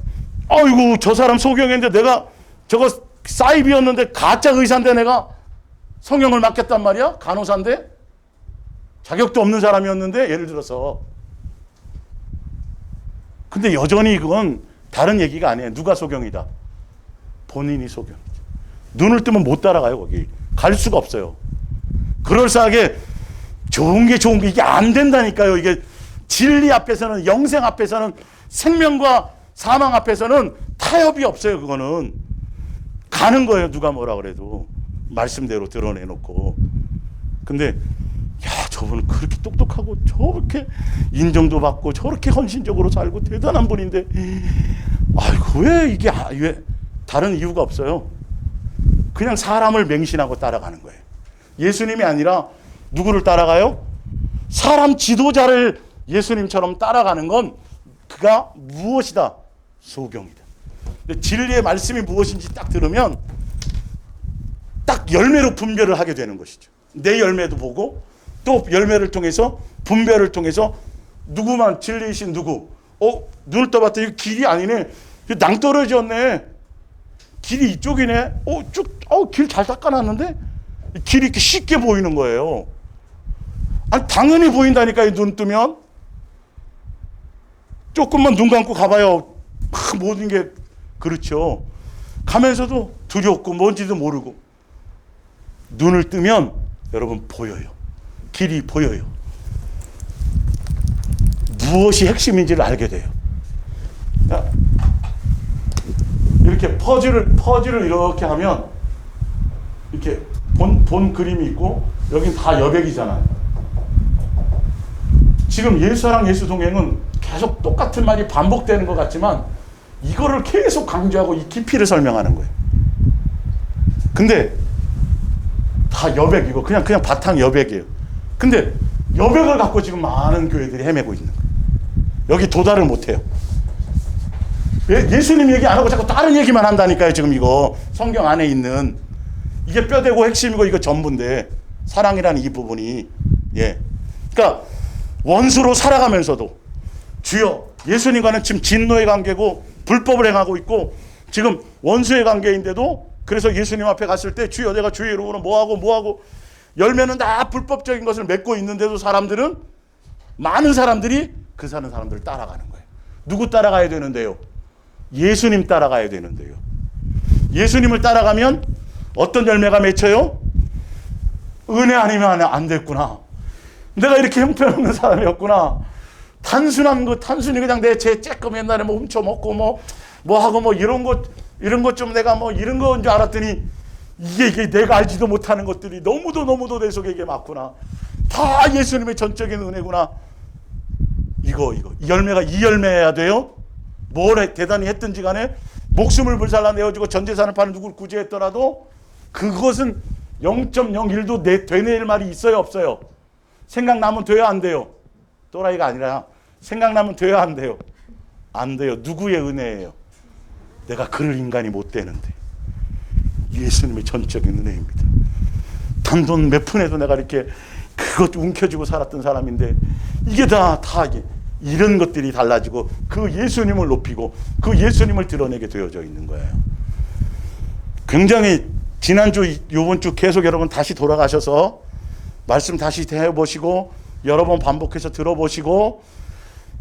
아이고 저 사람 소경인데 내가 저거 사이비였는데 가짜 의사인데 내가 성형을 맡겼단 말이야. 간호사인데 자격도 없는 사람이었는데, 예를 들어서. 근데 여전히 그건 다른 얘기가 아니에요. 누가 소경이다? 본인이 소경. 눈을 뜨면 못 따라가요. 거기 갈 수가 없어요. 그럴싸하게 좋은 게 이게 안 된다니까요. 이게 진리 앞에서는, 영생 앞에서는, 생명과 사망 앞에서는 타협이 없어요. 그거는 가는 거예요. 누가 뭐라 그래도 말씀대로 드러내놓고. 근데 저분은 그렇게 똑똑하고 저렇게 인정도 받고 저렇게 헌신적으로 살고 대단한 분인데 아이고 왜 다른 이유가 없어요. 그냥 사람을 맹신하고 따라가는 거예요. 예수님이 아니라 누구를 따라가요? 사람 지도자를 예수님처럼 따라가는 건 그가 무엇이다? 소경이다. 근데 진리의 말씀이 무엇인지 딱 들으면 딱 열매로 분별을 하게 되는 것이죠. 내 열매도 보고 또 열매를 통해서, 분별을 통해서 누구만 진리이신 누구, 눈을 떠봤더니 길이 아니네, 낭떠러지였네, 길이 이쪽이네, 길 잘 닦아놨는데 길이 이렇게 쉽게 보이는 거예요. 아니 당연히 보인다니까요. 눈 뜨면 조금만 눈 감고 가봐요. 모든 게 그렇죠. 가면서도 두렵고 뭔지도 모르고, 눈을 뜨면 여러분 보여요. 길이 보여요. 무엇이 핵심인지를 알게 돼요. 이렇게 퍼즐을 이렇게 하면 이렇게 본 그림이 있고 여긴 다 여백이잖아요. 지금 예수랑 예수 동행은 계속 똑같은 말이 반복되는 것 같지만 이거를 계속 강조하고 이 깊이를 설명하는 거예요. 근데 다 여백이고 그냥 바탕 여백이에요. 근데 여백을 갖고 지금 많은 교회들이 헤매고 있는 거예요. 여기 도달을 못해요. 예수님 얘기 안 하고 자꾸 다른 얘기만 한다니까요. 지금 이거 성경 안에 있는 이게 뼈대고 핵심이고 이거 전부인데, 사랑이라는 이 부분이, 그러니까 원수로 살아가면서도 주여, 예수님과는 지금 진노의 관계고 불법을 행하고 있고 지금 원수의 관계인데도, 그래서 예수님 앞에 갔을 때 주여 내가 주의 이름으로 뭐하고 열매는 다 불법적인 것을 맺고 있는데도 많은 사람들이 그 사는 사람들을 따라가는 거예요. 누구 따라가야 되는데요? 예수님 따라가야 되는데요. 예수님을 따라가면 어떤 열매가 맺혀요? 은혜 아니면 안 됐구나. 내가 이렇게 형편없는 사람이었구나. 단순히 그냥 내 제 쬐끔 옛날에 훔쳐먹고 하고 이런 것 좀 내가 이런 거인 줄 알았더니 이게 내가 알지도 못하는 것들이 너무도 내 속에 이게 많구나. 다 예수님의 전적인 은혜구나. 이 열매가 이 열매여야 돼요. 뭘 대단히 했든지 간에 목숨을 불살라 내어주고 전 재산을 파는 누구를 구제했더라도 그것은 0.01도 되뇌일 말이 있어요, 없어요? 생각나면 돼요, 안 돼요? 또라이가 아니라 생각나면 돼요, 안 돼요? 안 돼요. 누구의 은혜예요? 내가 그럴 인간이 못 되는데 예수님의 전적인 은혜입니다. 단돈 몇 푼에도 내가 이렇게 그것 움켜쥐고 살았던 사람인데 이게 다 이런 것들이 달라지고 그 예수님을 높이고 그 예수님을 드러내게 되어져 있는 거예요. 굉장히 지난주, 요번주 계속 여러분 다시 돌아가셔서 말씀 다시 해보시고 여러 번 반복해서 들어보시고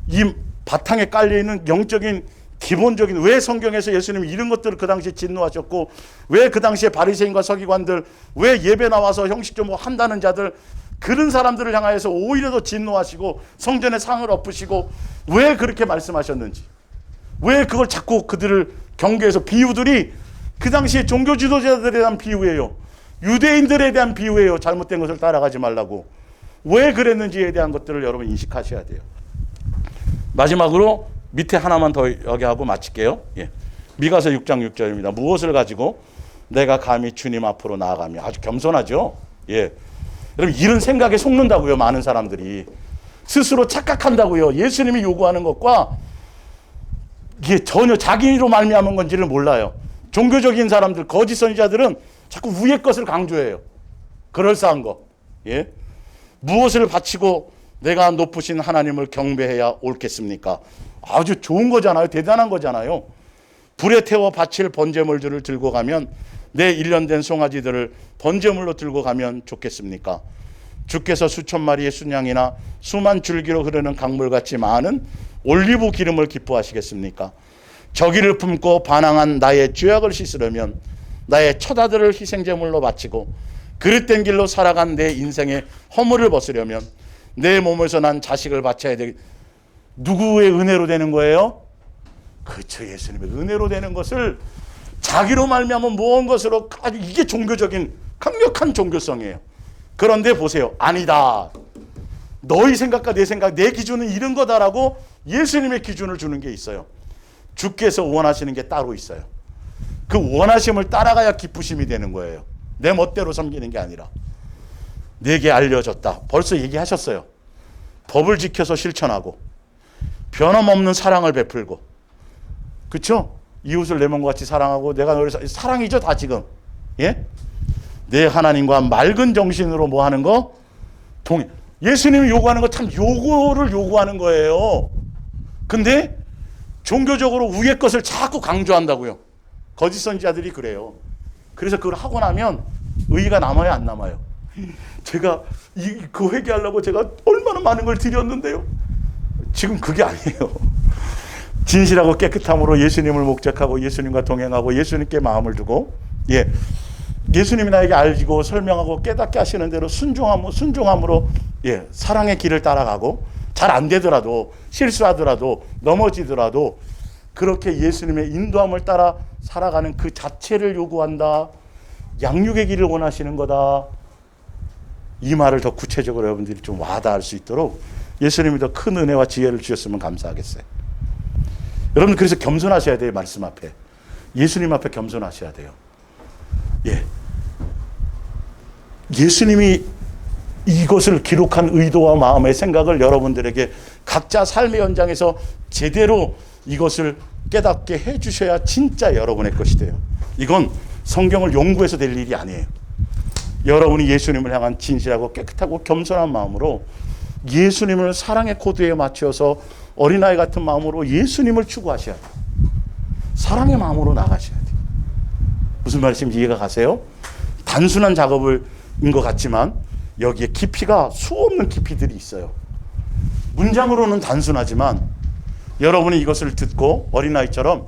이 바탕에 깔려있는 영적인 기본적인, 왜 성경에서 예수님이 이런 것들을 그 당시에 진노하셨고 왜 그 당시에 바리새인과 서기관들, 왜 예배 나와서 형식 좀 한다는 자들, 그런 사람들을 향하여서 오히려 더 진노하시고 성전에 상을 엎으시고 왜 그렇게 말씀하셨는지, 왜 그걸 자꾸 그들을 경계해서, 비유들이 그 당시에 종교 지도자들에 대한 비유예요. 유대인들에 대한 비유예요. 잘못된 것을 따라가지 말라고. 왜 그랬는지에 대한 것들을 여러분 인식하셔야 돼요. 마지막으로 밑에 하나만 더 여기 하고 마칠게요. 미가서 6장 6절입니다. 무엇을 가지고 내가 감히 주님 앞으로 나아가며. 아주 겸손하죠. 여러분 이런 생각에 속는다고요. 많은 사람들이 스스로 착각한다고요. 예수님이 요구하는 것과 이게 전혀 자기로 말미암은 건지를 몰라요. 종교적인 사람들, 거짓 선지자들은 자꾸 위의 것을 강조해요. 그럴싸한 거. 무엇을 바치고 내가 높으신 하나님을 경배해야 옳겠습니까? 아주 좋은 거잖아요. 대단한 거잖아요. 불에 태워 바칠 번제물들을 들고 가면, 내 일련된 송아지들을 번제물로 들고 가면 좋겠습니까? 주께서 수천 마리의 순양이나 수만 줄기로 흐르는 강물같이 많은 올리브 기름을 기뻐하시겠습니까? 저기를 품고 반항한 나의 죄악을 씻으려면 나의 처자들을 희생제물로 바치고 그릇된 길로 살아간 내 인생의 허물을 벗으려면 내 몸에서 난 자식을 바쳐야 되겠. 누구의 은혜로 되는 거예요? 그렇죠. 예수님의 은혜로 되는 것을 자기로 말미암아 모은 것으로, 이게 종교적인 강력한 종교성이에요. 그런데 보세요. 아니다. 너희 생각과 내 생각, 내 기준은 이런 거다라고 예수님의 기준을 주는 게 있어요. 주께서 원하시는 게 따로 있어요. 그 원하심을 따라가야 기쁘심이 되는 거예요. 내 멋대로 섬기는 게 아니라. 내게 알려졌다. 벌써 얘기하셨어요. 법을 지켜서 실천하고 변함없는 사랑을 베풀고, 그렇죠? 이웃을 내 몸과 같이 사랑하고, 내가 너를 사랑이죠, 다 지금. 예? 내 하나님과 맑은 정신으로 뭐 하는 거? 동의. 예수님이 요구하는 거 참 요거를 요구하는 거예요. 근데 종교적으로 위의 것을 자꾸 강조한다고요. 거짓 선지자들이 그래요. 그래서 그걸 하고 나면 의의가 남아요, 안 남아요? 제가 그 회개하려고 제가 얼마나 많은 걸 드렸는데요. 지금 그게 아니에요. 진실하고 깨끗함으로 예수님을 목적하고 예수님과 동행하고 예수님께 마음을 두고, 예, 예수님이 나에게 알고 설명하고 깨닫게 하시는 대로 순종함으로, 예, 사랑의 길을 따라가고, 잘 안 되더라도, 실수하더라도, 넘어지더라도 그렇게 예수님의 인도함을 따라 살아가는 그 자체를 요구한다. 양육의 길을 원하시는 거다. 이 말을 더 구체적으로 여러분들이 좀 와닿을 수 있도록 예수님이 더 큰 은혜와 지혜를 주셨으면 감사하겠어요. 여러분, 그래서 겸손하셔야 돼요. 말씀 앞에, 예수님 앞에 겸손하셔야 돼요. 예, 예수님이 이것을 기록한 의도와 마음의 생각을 여러분들에게 각자 삶의 현장에서 제대로 이것을 깨닫게 해주셔야 진짜 여러분의 것이 돼요. 이건 성경을 연구해서 될 일이 아니에요. 여러분이 예수님을 향한 진실하고 깨끗하고 겸손한 마음으로 예수님을 사랑의 코드에 맞춰서 어린아이 같은 마음으로 예수님을 추구하셔야 돼요. 사랑의 마음으로 나가셔야 돼요. 무슨 말씀인지 이해가 가세요? 단순한 작업인 것 같지만 여기에 깊이가 수없는 깊이들이 있어요. 문장으로는 단순하지만 여러분이 이것을 듣고 어린아이처럼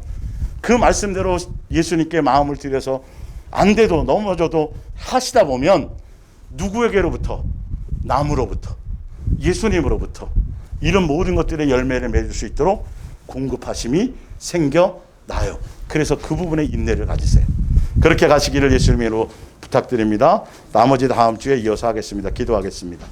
그 말씀대로 예수님께 마음을 들여서 안 돼도 넘어져도 하시다 보면 누구에게로부터? 나무로부터, 예수님으로부터 이런 모든 것들의 열매를 맺을 수 있도록 공급하심이 생겨나요. 그래서 그 부분에 인내를 가지세요. 그렇게 가시기를 예수님으로 부탁드립니다. 나머지 다음 주에 이어서 하겠습니다. 기도하겠습니다.